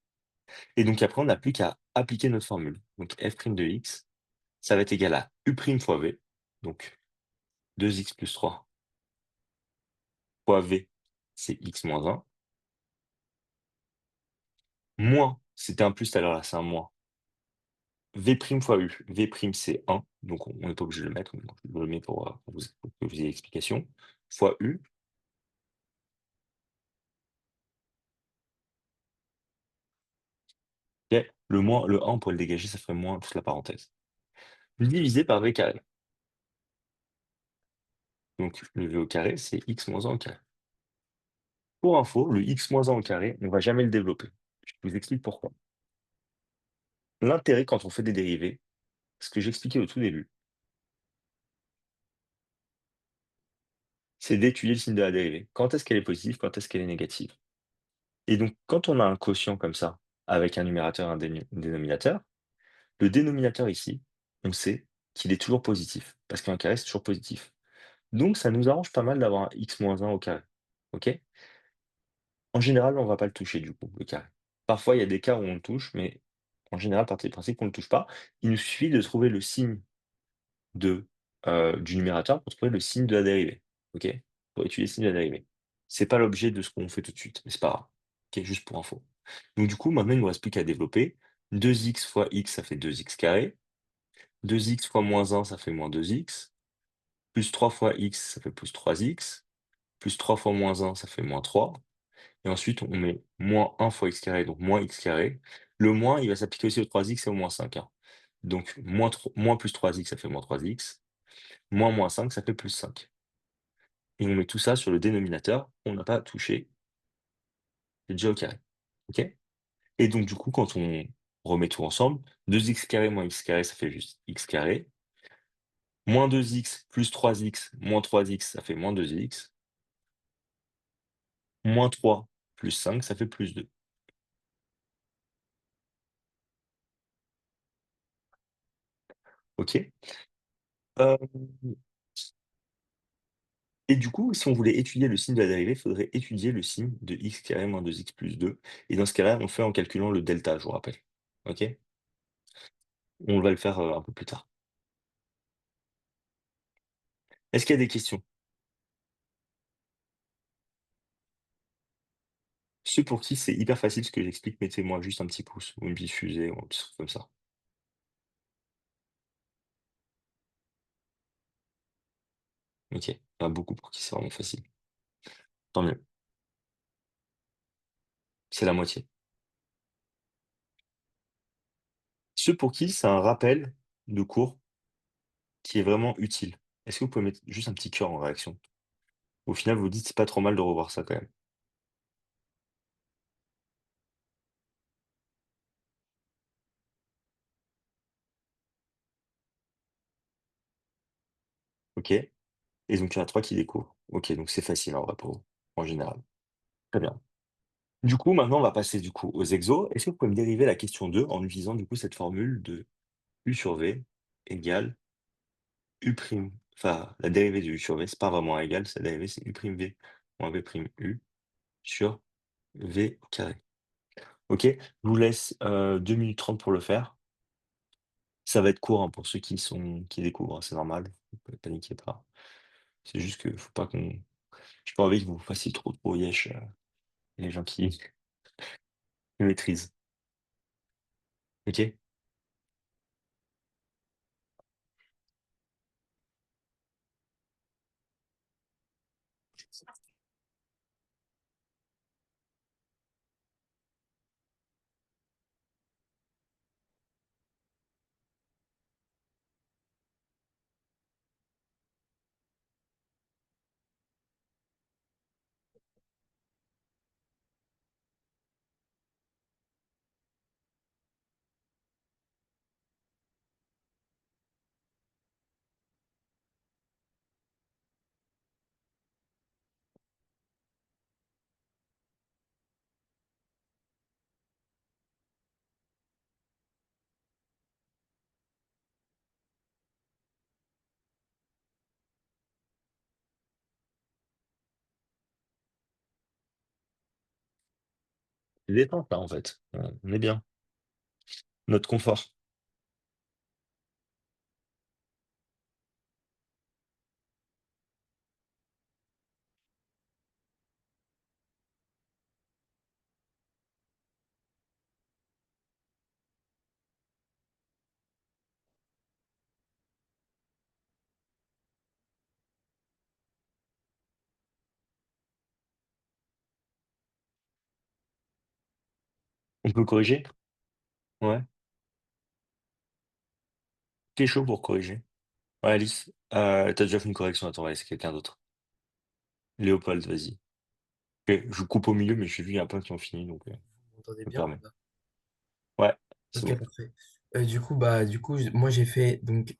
Et donc, après, on n'a plus qu'à appliquer notre formule. Donc, f' de x, ça va être égal à u' fois v. Donc, 2x plus 3 fois v, c'est x moins 1. Moins, c'était un plus tout à l'heure, là, c'est un moins. V' fois U. V', c'est 1, donc on n'est pas obligé de le mettre, donc je le mets pour que vous ayez l'explication. Fois U. Ok. Le 1, pour le dégager, ça ferait moins toute la parenthèse. Divisé par V carré. Donc le V au carré, c'est x moins 1 au carré. Pour info, le x moins 1 au carré, on ne va jamais le développer. Je vous explique pourquoi. L'intérêt quand on fait des dérivés, ce que j'expliquais au tout début, c'est d'étudier le signe de la dérivée. Quand est-ce qu'elle est positive, quand est-ce qu'elle est négative. Et donc, quand on a un quotient comme ça, avec un numérateur et un dénominateur, le dénominateur ici, on sait qu'il est toujours positif, parce qu'un carré, c'est toujours positif. Donc, ça nous arrange pas mal d'avoir un x-1 au carré. OK? En général, on ne va pas le toucher, du coup, le carré. Parfois, il y a des cas où on le touche, mais en général, partir du principe qu'on ne le touche pas. Il nous suffit de trouver le signe du numérateur pour trouver le signe de la dérivée. OK? Pour étudier le signe de la dérivée. C'est pas l'objet de ce qu'on fait tout de suite, mais c'est pas grave. OK, juste pour info. Donc, du coup, maintenant, il ne nous reste plus qu'à développer. 2x fois x, ça fait 2x carré. 2x fois moins 1, ça fait moins 2x. Plus 3 fois x, ça fait plus 3x. Plus 3 fois moins 1, ça fait moins 3. Et ensuite, on met moins 1 fois x carré, donc moins x carré. Le moins, il va s'appliquer aussi au 3x et au moins 5, hein. Donc, moins plus 3x, ça fait moins 3x. Moins 5, ça fait plus 5. Et on met tout ça sur le dénominateur. On n'a pas touché. C'est déjà au carré. OK? Et donc, du coup, quand on remet tout ensemble, 2x carré moins x carré, ça fait juste x carré. Moins 2x plus 3x moins 3x, ça fait moins 2x. Moins 3 plus 5, ça fait plus 2. OK? Euh, et du coup, si on voulait étudier le signe de la dérivée, il faudrait étudier le signe de x carré moins 2x plus 2. Et dans ce cas-là, on le fait en calculant le delta, je vous rappelle. OK? On va le faire un peu plus tard. Est-ce qu'il y a des questions? Ceux pour qui c'est hyper facile ce que j'explique, mettez-moi juste un petit pouce ou une petite fusée ou un petit truc comme ça. OK. Il y en a beaucoup pour qui c'est vraiment facile. Tant mieux. C'est la moitié. Ceux pour qui c'est un rappel de cours qui est vraiment utile. Est-ce que vous pouvez mettre juste un petit cœur en réaction? Au final, vous dites: «C'est pas trop mal de revoir ça quand même». OK. Et donc il y en a 3 qui découvrent. OK, donc c'est facile en vrai pour vous, en général. Très bien. Du coup, maintenant, on va passer du coup aux exos. Est-ce que vous pouvez me dériver la question 2 en utilisant du coup cette formule de U sur V égale U prime, enfin la dérivée de U sur V, c'est pas vraiment égal, sa dérivée c'est U prime V moins V prime U sur V au carré. OK? Je vous laisse 2 minutes 30 pour le faire. Ça va être court, hein, pour ceux qui découvrent, hein, c'est normal, paniquez pas. C'est juste que faut pas qu'on j'ai pas envie que vous fassiez trop yesh, les gens qui maîtrisent. OK? C'est détente, là, en fait. On est bien. Notre confort. On peut corriger? Ouais. T'es chaud pour corriger? Ouais, Alice, t'as déjà fait une correction. Attends, on va laisser quelqu'un d'autre. Léopold, vas-y. Ok, je coupe au milieu, mais j'ai vu, il y a un peu qui ont fini, donc Vous m'entendez je me bien ou permets. pas? Ouais, c'est Ok, bon. parfait. Moi j'ai fait donc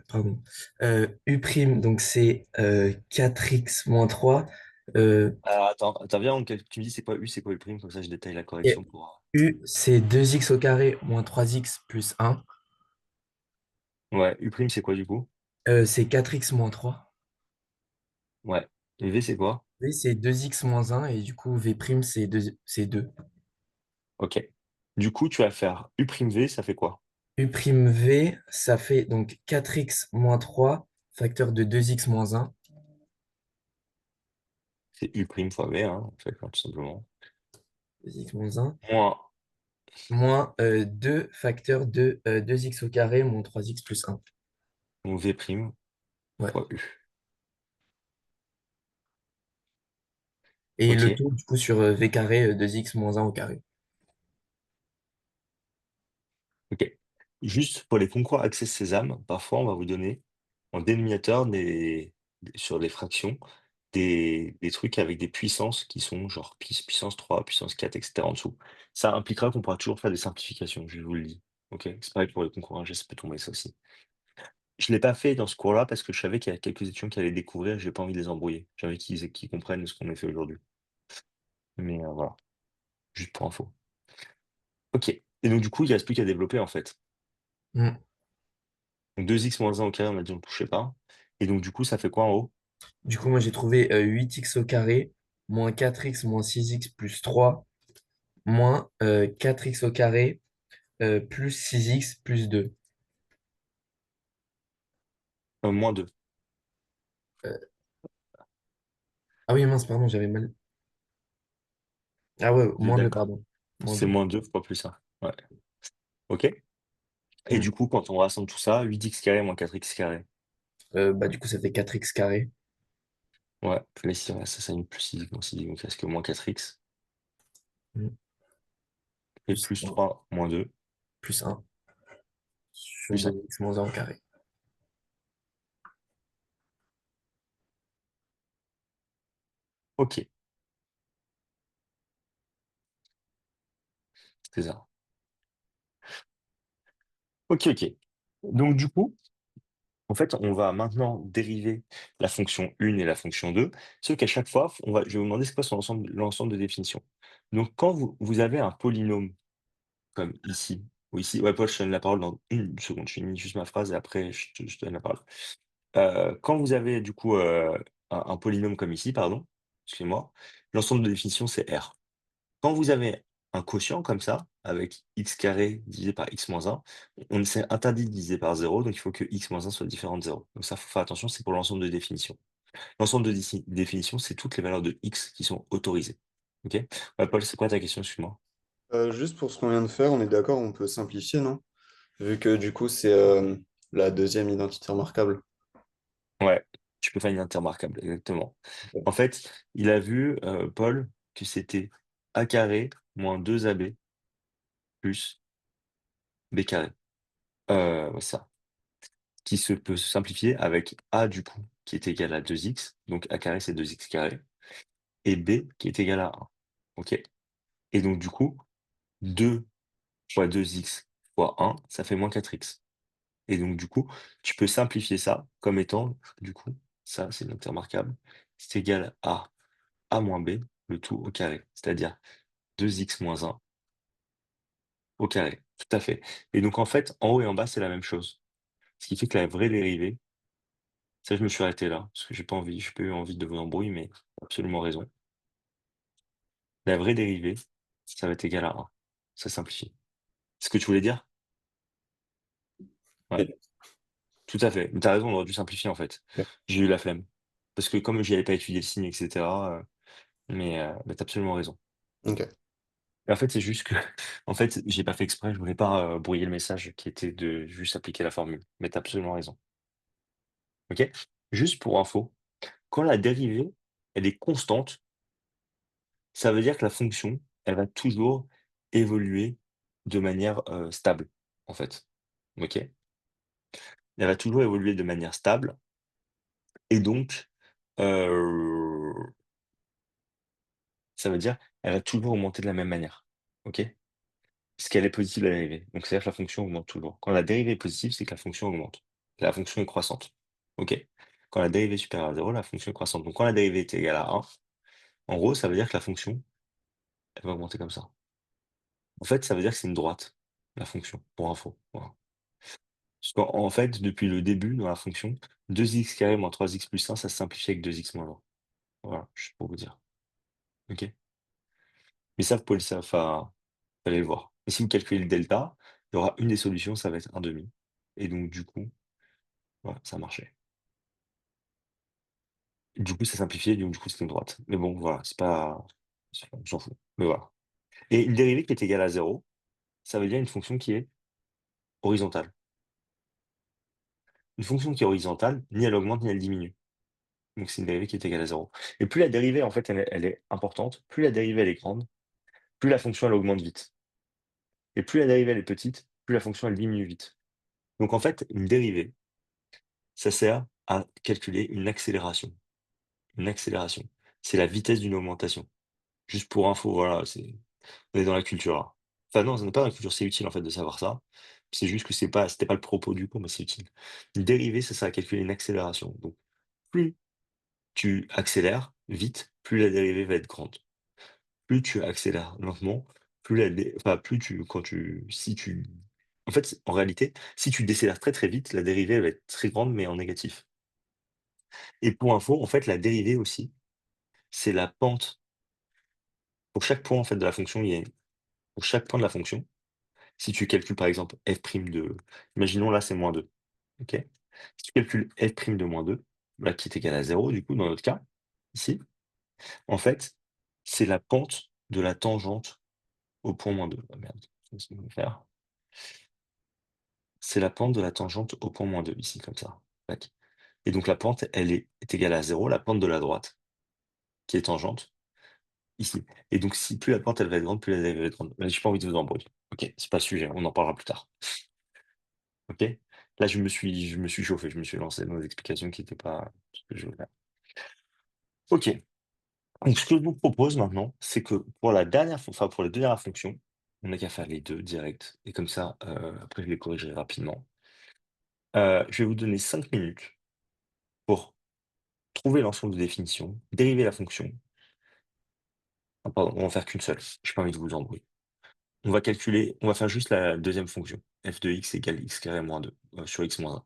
pardon, U', donc c'est 4x moins 3. Alors, attends, viens, tu me dis c'est quoi U, c'est quoi U prime, comme ça je détaille la Et correction pour. U, c'est 2x au carré moins 3x plus 1. Ouais, U prime, c'est quoi du coup? C'est 4x moins 3. Ouais. Et V, c'est quoi? V, c'est 2x moins 1. Et du coup, V', c'est 2. Ok. Du coup, tu vas faire U prime V, ça fait quoi? U'V, ça fait donc 4x moins 3, facteur de 2x moins 1. C'est U prime fois V, hein, en fait, tout simplement. 2x moins 1. Moins, Moins 2, facteur de 2x au carré moins 3x plus 1. donc V prime Ouais. fois U. Et Ok. le tout, du coup, sur v carré, 2x moins 1 au carré. Ok. Juste pour les concours Access Sésame, parfois on va vous donner en dénominateur sur les fractions des trucs avec des puissances qui sont genre puissance 3, puissance 4, etc. en dessous. Ça impliquera qu'on pourra toujours faire des simplifications, je vous le dis. Ok? C'est pareil pour les concours ingé, ça peut tomber ça aussi. Je ne l'ai pas fait dans ce cours-là parce que je savais qu'il y a quelques étudiants qui allaient découvrir, j'ai pas envie de les embrouiller. J'ai envie qu'ils comprennent ce qu'on a fait aujourd'hui. Mais voilà, juste pour info. Ok. Et donc du coup, il ne reste plus qu'à développer en fait. Hmm. Donc 2x moins 1 au carré, on a dit on ne touchait pas. Et donc du coup, ça fait quoi en haut? Du coup, moi, j'ai trouvé 8x au carré, moins 4x moins 6x plus 3, moins 4x au carré, plus 6x plus 2. Moins 2. Euh, ah oui, mince, pardon, j'avais mal. Ah ouais, Vous êtes moins 2, d'accord? pardon. Moins C'est 2. moins 2 fois plus 1. Ouais. Ok. Et Hmm. du coup, quand on rassemble tout ça, 8x carré moins 4x carré. Du coup, ça fait 4x carré. Ouais, là, si ça s'annule plus 6x moins 6x, donc il reste que moins 4x. Hmm. Et Plus plus 1. 3 moins 2, Plus 1. Sur plus 1. 2x moins 1 au carré. Ok, c'est ça. Ok, ok. Donc du coup, en fait, on va maintenant dériver la fonction 1 et la fonction 2, sauf qu'à chaque fois, je vais vous demander c'est quoi l'ensemble de définitions. Donc quand vous avez un polynôme comme ici, ou ici, ouais, Paul, je te donne la parole dans une seconde, je finis juste ma phrase et après je te donne la parole. Quand vous avez du coup un polynôme comme ici, pardon, excusez-moi, l'ensemble de définition c'est R. Quand vous avez un quotient comme ça, avec x carré divisé par x moins 1, on s'est interdit de diviser par 0, donc il faut que x moins 1 soit différent de 0. Donc ça, faut faire attention, c'est pour l'ensemble de définitions. L'ensemble de définitions, c'est toutes les valeurs de x qui sont autorisées. Ok? Ouais, Paul, c'est quoi ta question, excuse-moi? Juste pour ce qu'on vient de faire, on est d'accord, on peut simplifier, non? Vu que du coup, c'est la deuxième identité remarquable. Ouais, tu peux faire une intermarquable, exactement. En fait, il a vu, Paul, que c'était a carré moins 2ab plus b carré. Ouais, ça. Qui peut se simplifier avec a du coup, qui est égal à 2x, donc a carré c'est 2x carré, et b qui est égal à 1. Ok? Et donc du coup, 2 fois 2x fois 1, ça fait moins 4x. Et donc du coup, tu peux simplifier ça comme étant, du coup, ça c'est une remarquable, c'est égal à a moins b, le tout au carré, c'est-à-dire 2x moins 1 au carré. Tout à fait. Et donc en fait, en haut et en bas, c'est la même chose. Ce qui fait que la vraie dérivée, ça je me suis arrêté là, parce que j'ai pas eu envie de vous embrouiller, mais t'as absolument raison. la vraie dérivée, ça va être égal à 1. Ça simplifie. C'est ce que tu voulais dire? Ouais, Et- tout à fait. Mais t'as raison, on aurait dû simplifier en fait. Ok. J'ai eu la flemme. Parce que comme j'y avais pas étudié le signe, etc. Mais t'as absolument raison. Ok. Et en fait, c'est juste que, en fait, j'ai pas fait exprès, je voulais pas brouiller le message qui était de juste appliquer la formule. Mais t'as absolument raison. Ok? Juste pour info, quand la dérivée, elle est constante, ça veut dire que la fonction, elle va toujours évoluer de manière stable, en fait. Ok? Elle va toujours évoluer de manière stable. Et donc, euh, ça veut dire elle va toujours augmenter de la même manière. Ok? Parce qu'elle est positive, la dérivée. Donc, c'est-à-dire que la fonction augmente toujours. Quand la dérivée est positive, c'est que la fonction augmente. La fonction est croissante. OK? Quand la dérivée est supérieure à 0, la fonction est croissante. Donc, quand la dérivée est égale à 1, en gros, ça veut dire que la fonction, elle va augmenter comme ça. En fait, ça veut dire que c'est une droite, la fonction, pour info. Voilà. Parce qu'en fait, depuis le début, dans la fonction, 2x² moins 3x plus 1, ça se simplifie avec 2x moins 1. Voilà, juste pour vous dire. OK? Mais ça, vous pouvez le savoir, enfin, vous allez le voir. Et si vous calculez le delta, il y aura une des solutions, ça va être 1,5. Et donc, du coup, voilà, ça marchait. Du coup, ça simplifiait, donc du coup, c'était une droite. Mais bon, voilà, c'est pas. On s'en fout. Mais voilà. Et une dérivée qui est égale à 0, ça veut dire une fonction qui est horizontale. Une fonction qui est horizontale, ni elle augmente, ni elle diminue. Donc c'est une dérivée qui est égale à 0. Et plus la dérivée, en fait, elle est importante, plus la dérivée, elle est grande, plus la fonction, elle augmente vite. Et plus la dérivée, elle est petite, plus la fonction, elle diminue vite. Donc en fait, une dérivée, ça sert à calculer une accélération. Une accélération, c'est la vitesse d'une augmentation. Juste pour info, voilà, on est dans la culture là. Enfin non, ça n'est pas dans la culture, c'est utile en fait de savoir ça. C'est juste que c'était pas le propos du cours, mais c'est utile. Une dérivée, ça sert à calculer une accélération. Donc, plus tu accélères vite, plus la dérivée va être grande. Plus tu accélères lentement, enfin, si tu, en fait, en réalité, si tu décélères très très vite, la dérivée elle va être très grande, mais en négatif. Et pour info, en fait, la dérivée aussi, c'est la pente. Pour chaque point en fait de la fonction, pour chaque point de la fonction, si tu calcules par exemple f' de, imaginons là c'est moins 2, ok? Si tu calcules f' de moins 2, là qui est égal à 0 du coup dans notre cas, ici, en fait, c'est la pente de la tangente au point moins 2. Ah merde, qu'est-ce qu'on va faire? C'est la pente de la tangente au point moins 2 ici, comme ça. Tac. Et donc la pente, est égale à 0, la pente de la droite, qui est tangente, ici. Et donc si plus la pente elle va être grande, plus la dérivée va être grande. Mais j'ai pas envie de vous embrouiller. Ok, c'est pas le sujet, on en parlera plus tard. Ok? Là, je me suis chauffé, je me suis lancé dans des explications qui n'étaient pas ce que je voulais faire. Ok. Donc, ce que je vous propose maintenant, c'est que enfin, pour les deux dernières fonctions, on n'a qu'à faire les deux directs. Et comme ça, après, je les corrigerai rapidement. Je vais vous donner 5 minutes pour trouver l'ensemble de définitions, dériver la fonction. Ah, pardon, on va en faire qu'une seule. J'ai pas envie de vous embrouiller. On va faire juste la deuxième fonction. F de x égale x carré moins 2 sur x moins 1.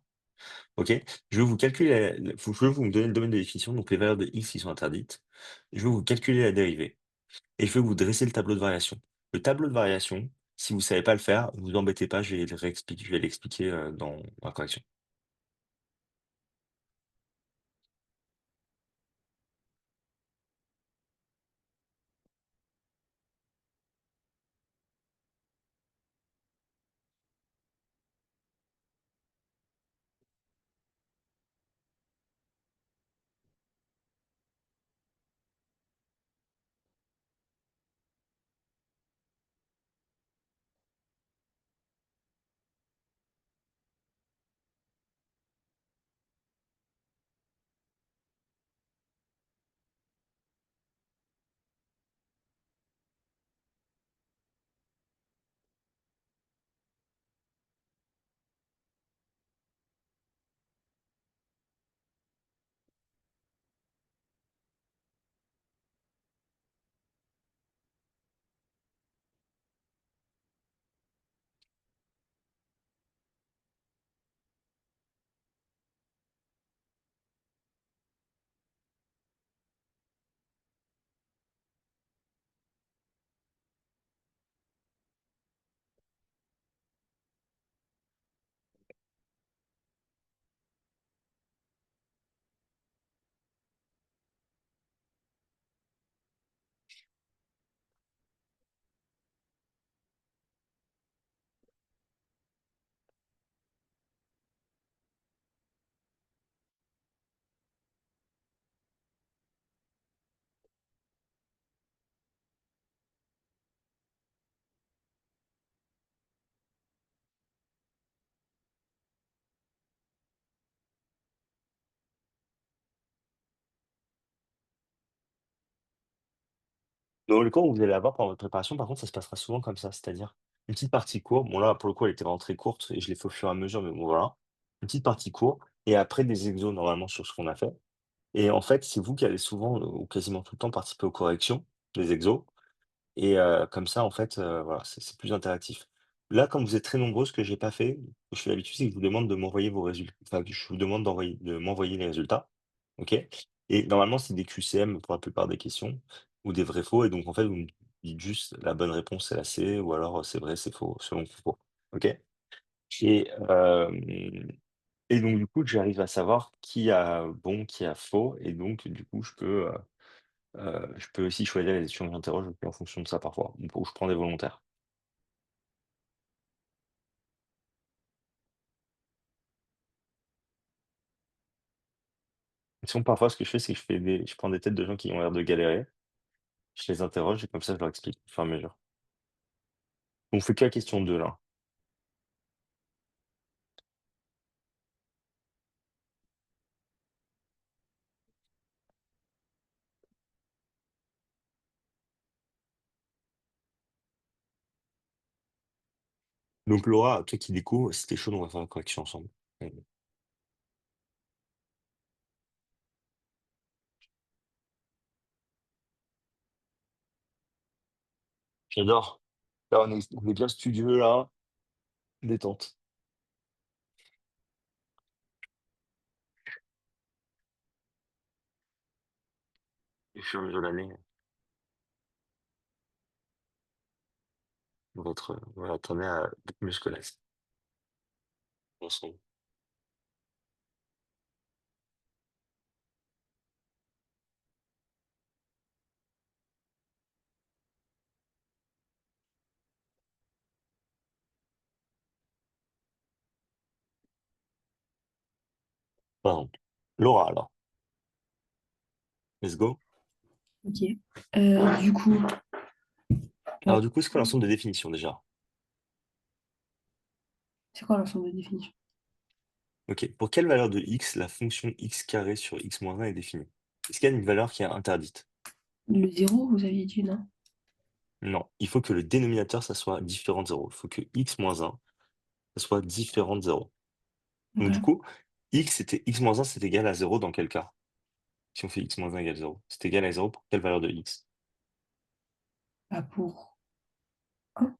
OK? Je vais vous calculer je vais vous donner le domaine de définition, donc les valeurs de x qui sont interdites. Je vais vous calculer la dérivée et je vais vous dresser le tableau de variation. Le tableau de variation, si vous ne savez pas le faire, ne vous embêtez pas, je vais l'expliquer dans la correction. Dans le cours que vous allez avoir pendant votre préparation, par contre, ça se passera souvent comme ça, c'est-à-dire une petite partie cours. Bon, là, pour le coup, elle était vraiment très courte et je l'ai fait au fur et à mesure, mais bon, voilà. Une petite partie cours et après des exos normalement sur ce qu'on a fait. Et en fait, c'est vous qui allez souvent ou quasiment tout le temps participer aux corrections des exos. Et comme ça, en fait, voilà, c'est plus interactif. Là, comme vous êtes très nombreux, ce que j'ai pas fait, je fais d'habitude, c'est que je vous demande de m'envoyer vos résultats. Enfin, que je vous demande de m'envoyer les résultats. OK? Et normalement, c'est des QCM pour la plupart des questions ou des vrais faux. Et donc, en fait, vous me dites juste la bonne réponse, c'est la C, ou alors c'est vrai, c'est faux, selon le faux. OK? Et, et donc, du coup, j'arrive à savoir qui a bon, qui a faux. Et donc, du coup, je peux aussi choisir les étudiants que j'interroge en fonction de ça parfois, ou je prends des volontaires. Sinon, parfois, ce que je fais, c'est que je prends des têtes de gens qui ont l'air de galérer, je les interroge et comme ça, je leur explique au fur et à mesure. On fait que la question 2 là. Donc Laura, toi qui découvres, si t'es chaud, on va faire la correction ensemble. J'adore. Là, on est bien studieux là, détente. Et au fur et à mesure de l'année, on va tourner à beaucoup mieux que là, ensemble. Pardon. Laura alors, let's go. Ok. Du coup, Alors du coup, c'est quoi l'ensemble de définitions déjà? c'est quoi l'ensemble de définition? Ok. Pour quelle valeur de x la fonction x carré sur x moins 1 est définie? Est-ce qu'il y a une valeur qui est interdite? Le zéro, vous aviez dit, non? Non. Il faut que le dénominateur, ça soit différent de 0. Il faut que x moins 1, ça soit différent de 0. Donc du Ok. coup, x moins 1, c'est égal à 0 dans quel cas? Si on fait x moins 1 égale 0. C'est égal à 0 pour quelle valeur de x? Bah, pour 1.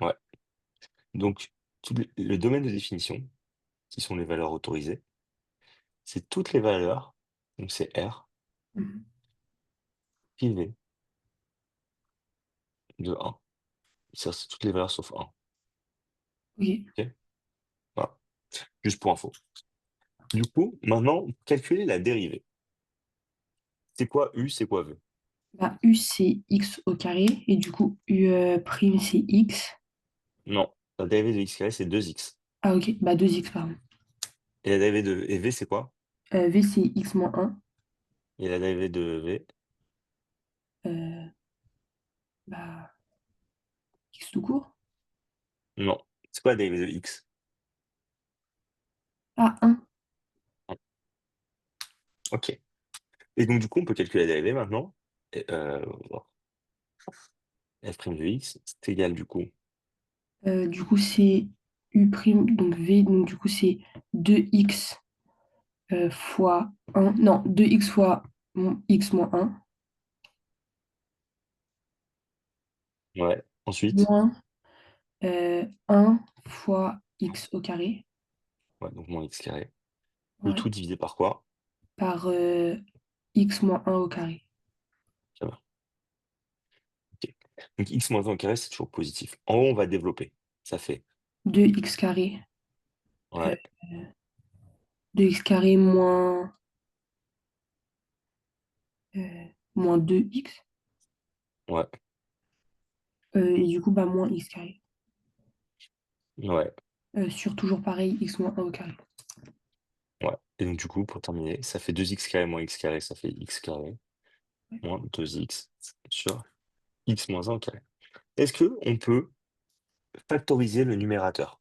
Ouais. Donc, le domaine de définition, qui sont les valeurs autorisées, c'est toutes les valeurs, donc c'est R, privées de 1. C'est toutes les valeurs sauf 1. Ok. Ok. Voilà. Juste pour info. Du coup, maintenant, calculer la dérivée. C'est quoi U, c'est quoi V? Bah, u, c'est x au carré. Et du coup, u prime, c'est x. Non. La dérivée de x carré, c'est 2x. Ah, ok. Bah, 2x, pardon. Et la dérivée de V, c'est quoi? V, c'est x moins 1. Et la dérivée de V? Bah, x tout court. Non. C'est quoi la dérivée de x? Ah, 1. Ok. Et donc, du coup, on peut calculer la dérivée maintenant. Et, f' de x, c'est égal, du coup. Du coup, c'est u prime, donc v. Donc, du coup, c'est 2x fois 1. Non, 2x fois x moins 1. Ouais. Ensuite, Moins 1 fois x au carré. ouais, donc moins x carré. Le Ouais. tout divisé par quoi? Par x moins 1 au carré. Ça va. Ok. Donc x moins 1 au carré, c'est toujours positif. En haut, on va développer. Ça fait, 2x carré. euh, ouais, 2x carré moins 2x. ouais, Et du coup, bah, moins x carré. ouais, Sur toujours pareil, x moins 1 au carré. ouais. Et donc, du coup, pour terminer, ça fait 2x carré moins x carré, ça fait x carré moins 2x sur x moins 1 au carré. Est-ce que on peut factoriser le numérateur?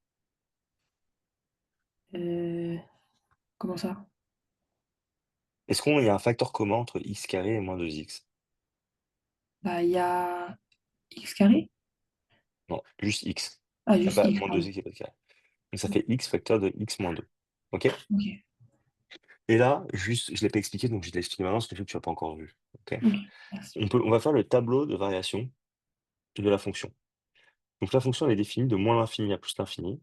Euh, comment ça? Est-ce qu'il y a un facteur commun entre x carré et moins 2x? Bah, il y a x carré. Non, juste x. Ah, Il n'y a juste pas x, moins 2 pardon. x, il n'y a pas de carré. Donc ça fait x facteur de x moins 2. OK? Ok, Et là, juste, je ne l'ai pas expliqué, donc je l'ai expliqué maintenant, parce que tu n'as pas encore vu. OK? ok, merci. On va faire le tableau de variation de la fonction. Donc la fonction, elle est définie de moins l'infini à plus l'infini,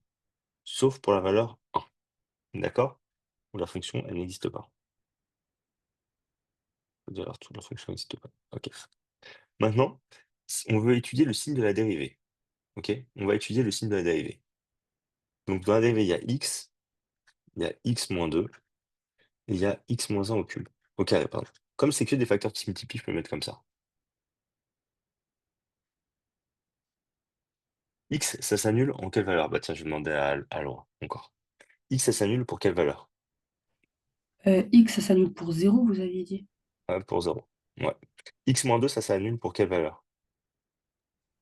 sauf pour la valeur 1. D'accord? Où la fonction, elle n'existe pas. Alors, toute la fonction n'existe pas. OK. Maintenant, on veut étudier le signe de la dérivée. OK? On va étudier le signe de la dérivée. Donc dans la dérivée, il y a x, il y a x moins 2, et il y a x moins 1 au carré, pardon. Comme c'est que des facteurs qui se multiplient, je peux le mettre comme ça. X, ça s'annule en quelle valeur? Bah tiens, je vais demander à Laura encore. X, ça s'annule pour quelle valeur? X, ça s'annule pour 0, vous aviez dit. Pour 0. Ouais. X moins 2, ça s'annule pour quelle valeur?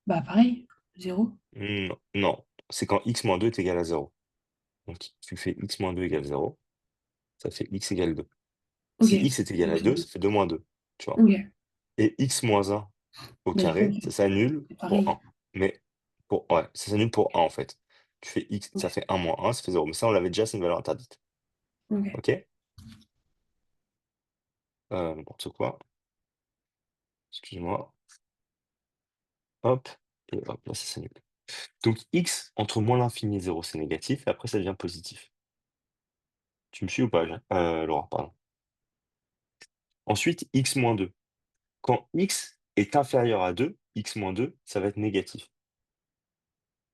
Bah, pareil, 0. Non, non. C'est quand x moins 2 est égal à 0. Donc tu fais x moins 2 égale 0, ça fait x égale 2. Ok. Si x est égal Donc, à 2, ça fait 2 moins 2, tu vois. ok. Et x moins 1 au Mais du coup, carré, ça s'annule c'est pour pareil. 1. Mais ouais, ça s'annule pour 1 en fait. Tu fais x, Ok. ça fait 1 moins 1, ça fait 0. Mais ça, on l'avait déjà, c'est une valeur interdite. Ok. OK? N'importe quoi. Excuse-moi. Hop. Et hop, là, ça s'annule. Donc x entre moins l'infini et 0, c'est négatif. Et après, ça devient positif. Tu me suis ou pas, Laura, pardon. Ensuite, x moins 2. Quand x est inférieur à 2, x moins 2, ça va être négatif.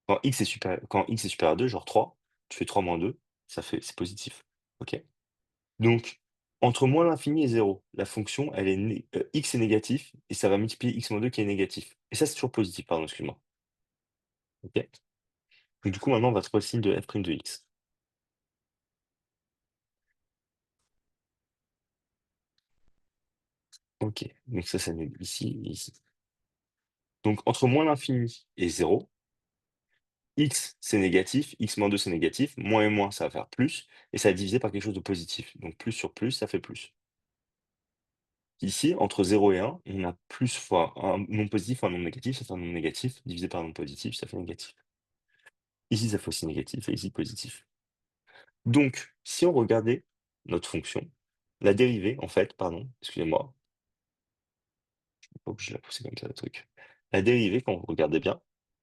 Quand x est supérieur à 2, genre 3, tu fais 3 moins 2, c'est positif. OK? Donc, entre moins l'infini et 0, la fonction, x est négatif et ça va multiplier x moins 2 qui est négatif. Et ça, c'est toujours positif, pardon, excuse-moi. OK? Donc, du coup, maintenant, on va trouver le signe de f' de x. OK, donc ça s'annule ici et ici. Donc, entre moins l'infini et 0, x, c'est négatif, x moins 2, c'est négatif, moins et moins, ça va faire plus, et ça va diviser par quelque chose de positif. Donc, plus sur plus, ça fait plus. Ici, entre 0 et 1, on a plus fois un nombre positif fois un nombre négatif, ça fait un nombre négatif, divisé par un nombre positif, ça fait négatif. Ici, ça fait aussi négatif, et ici, positif. Donc, si on regardait notre fonction, la dérivée, en fait, pardon, excusez-moi, je ne pas obligé de la pousser comme ça, le truc. La dérivée, quand vous regardez bien,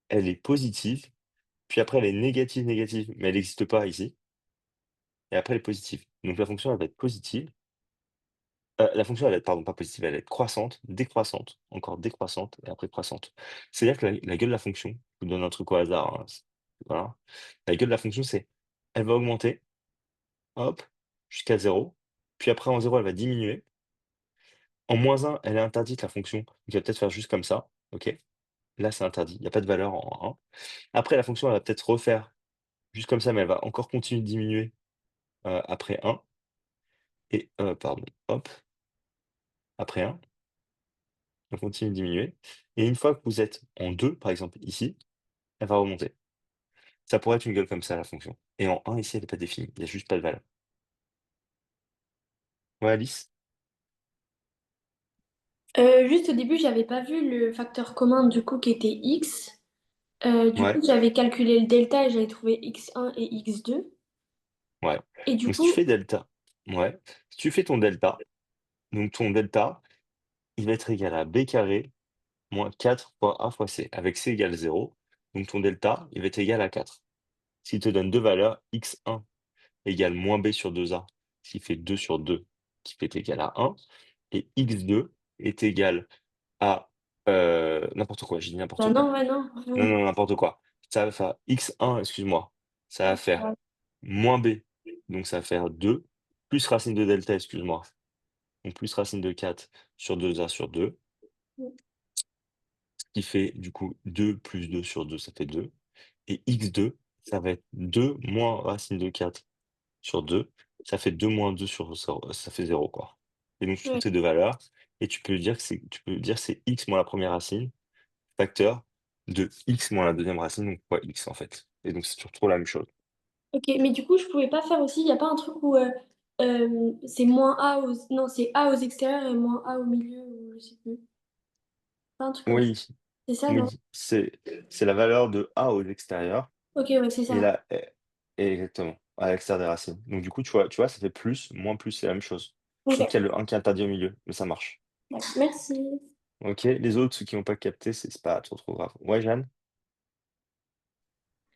elle est positive, puis après, elle est négative, négative, mais elle n'existe pas ici, et après, elle est positive. Donc, la fonction, elle va être positive. La fonction, elle va être, pardon, pas positive, elle va être croissante, décroissante, encore décroissante, et après croissante. C'est-à-dire que la gueule de la fonction, je vous donne un truc au hasard, hein, voilà. La gueule de la fonction, c'est, elle va augmenter, hop, jusqu'à 0, puis après en 0, elle va diminuer. En -1, elle est interdite, la fonction, donc elle va peut-être faire juste comme ça, OK? Là, c'est interdit, il n'y a pas de valeur en 1. Après, la fonction, elle va peut-être refaire juste comme ça, mais elle va encore continuer de diminuer, après 1 et pardon, hop, après 1. On continue de diminuer. Et une fois que vous êtes en 2, par exemple ici, elle va remonter. Ça pourrait être une gueule comme ça, la fonction. Et en 1, ici, elle n'est pas définie. Il n'y a juste pas de valeur. Ouais, Alice? Juste au début, j'avais pas vu le facteur commun du coup qui était x. Du coup, Ouais, j'avais calculé le delta et j'avais trouvé x1 et x2. ouais. Et du Donc si tu coup, fais delta, ouais, si tu fais ton delta, donc ton delta, il va être égal à b carré moins 4 fois a fois c, avec c égale 0. Donc ton delta, il va être égal à 4. S'il te donne deux valeurs, x1 égale moins b sur 2a, ce qui fait 2 sur 2, qui fait égal à 1, et x2 est égal à n'importe quoi, j'ai dit bah n'importe non, quoi. ouais, non. Non, non, n'importe quoi. Ça va faire x1, excuse-moi, ça va faire moins b, donc ça va faire 2, plus racine de delta, excuse-moi, donc plus racine de 4 sur 2a sur 2, ce qui fait du coup 2 plus 2 sur 2, ça fait 2. Et x2, ça va être 2 moins racine de 4 sur 2, ça fait 2 moins 2 sur 0, ça fait 0 quoi. Et donc tu trouves Ouais. ces deux valeurs, et tu peux dire c'est x moins la première racine, facteur de x moins la deuxième racine, donc fois x en fait. Et donc c'est toujours la même chose. Ok, mais du coup, je pouvais pas faire aussi. Il n'y a pas un truc où c'est moins a aux. Non, c'est a aux extérieurs et moins a au milieu, ou je sais plus. Pas un truc comme ça. Oui, C'est ça, non? oui, c'est la valeur de A aux extérieurs Ok, ouais, c'est et ça. là, exactement, à l'extérieur des racines. Donc du coup, tu vois, ça fait plus, moins plus, c'est la même chose. Je trouve Ok, qu'il y a le 1 qui est interdit au milieu, mais ça marche. d'accord. Merci. OK, les autres, ceux qui n'ont pas capté, c'est pas trop grave. Ouais, Jeanne?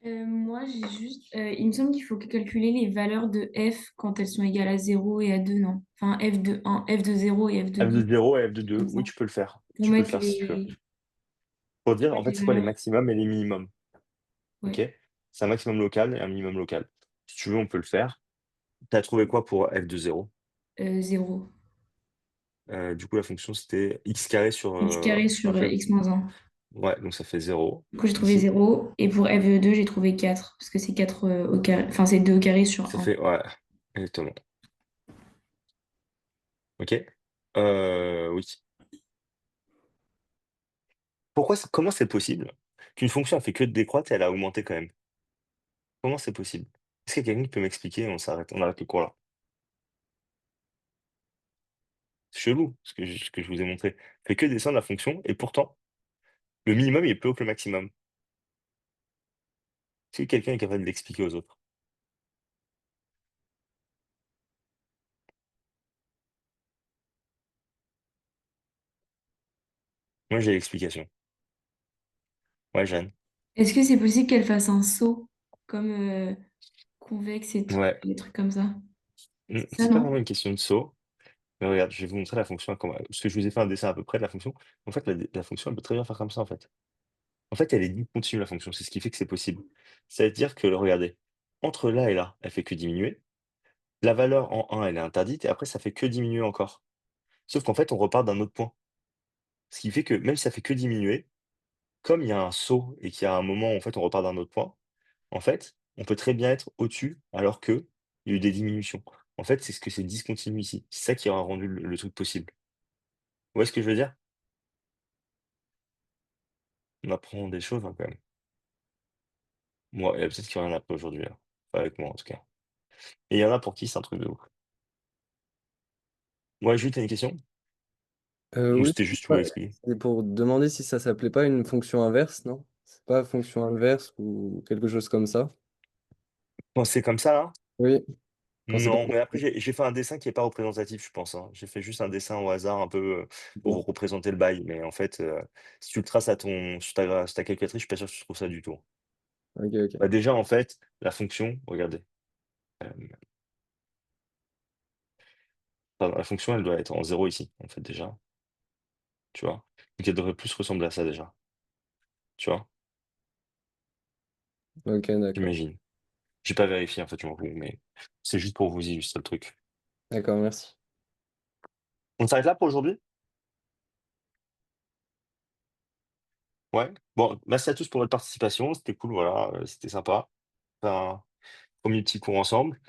Moi, j'ai juste. Il me semble qu'il faut calculer les valeurs de f quand elles sont égales à 0 et à 2, non? Enfin, f de 1, f de 0 et f de F 2. de 0 et F de 2, Comme ça. oui, tu peux le faire. Pour Tu peux le mettre faire si tu veux. les, Pour dire, en fait, les c'est quoi les valeurs. maximums et les minimums. OK? Ouais. C'est un maximum local et un minimum local. Si tu veux, on peut le faire. Tu as trouvé quoi pour F de 0? 0. Du coup, la fonction, c'était x carré sur, X carré je me sur rappelle. x moins 1. Ouais, donc ça fait 0 Du coup, j'ai trouvé ici. 0. Et pour f de 2, j'ai trouvé 4. Parce que c'est 4 au carré. Enfin, c'est 2 au carré sur Ça 1. fait, ouais, exactement. OK? Oui. Comment c'est possible qu'une fonction a fait que de décroître et elle a augmenté quand même? Comment c'est possible? Est-ce qu'il y a quelqu'un qui peut m'expliquer? On arrête le cours là. C'est chelou, ce que je vous ai montré. Fait que descendre la fonction et pourtant, le minimum il est plus haut que le maximum. Est-ce que quelqu'un est capable de l'expliquer aux autres? Moi, j'ai l'explication. Ouais, Jeanne? Est-ce que c'est possible qu'elle fasse un saut comme convexe et tout, Ouais. des trucs comme ça? C'est ça, C'est pas vraiment non? une question de saut, mais regarde, je vais vous montrer la fonction, parce que je vous ai fait un dessin à peu près de la fonction. En fait, la fonction, elle peut très bien faire comme ça, en fait. En fait, elle est discontinue, la fonction, c'est ce qui fait que c'est possible. C'est-à-dire que, regardez, entre là et là, elle fait que diminuer. La valeur en 1, elle est interdite et après ça fait que diminuer encore. Sauf qu'en fait, on repart d'un autre point. Ce qui fait que même si ça fait que diminuer, comme il y a un saut et qu'il y a un moment où en fait on repart d'un autre point, en fait, on peut très bien être au-dessus alors qu'il y a eu des diminutions. En fait, c'est ce que c'est discontinu ici. C'est ça qui aura rendu le truc possible. Vous voyez ce que je veux dire? On apprend des choses, hein, quand même. Moi, il y a peut-être qu'il y en a pas aujourd'hui, là. Pas avec moi en tout cas. Et il y en a pour qui c'est un truc de ouf. Ouais, Jules, tu une question? Ou Oui, c'était juste pour ouais, expliquer? c'est pour demander si ça s'appelait pas une fonction inverse, non? C'est pas fonction inverse ou quelque chose comme ça? Quand c'est comme ça là? Oui, quand c'est pas. Non, mais après j'ai fait un dessin qui est pas représentatif, je pense, hein. J'ai fait juste un dessin au hasard un peu, pour Bon, représenter le bail, mais en fait, si tu le traces à ton sur ta calculatrice, je suis pas sûr que tu trouves ça du tout. ok, ok. Bah, déjà, en fait, la fonction, regardez, hem, pardon, la fonction, elle doit être en 0 ici, en fait, déjà, tu vois? Donc elle devrait plus ressembler à ça déjà, tu vois? Ok, d'accord. J'imagine. J'ai pas vérifié, en fait, je m'en fous, mais c'est juste pour vous illustrer le truc. D'accord, merci. On s'arrête là pour aujourd'hui? Ouais? Bon, merci à tous pour votre participation, c'était cool, voilà, c'était sympa. Enfin, 1er petit cours ensemble.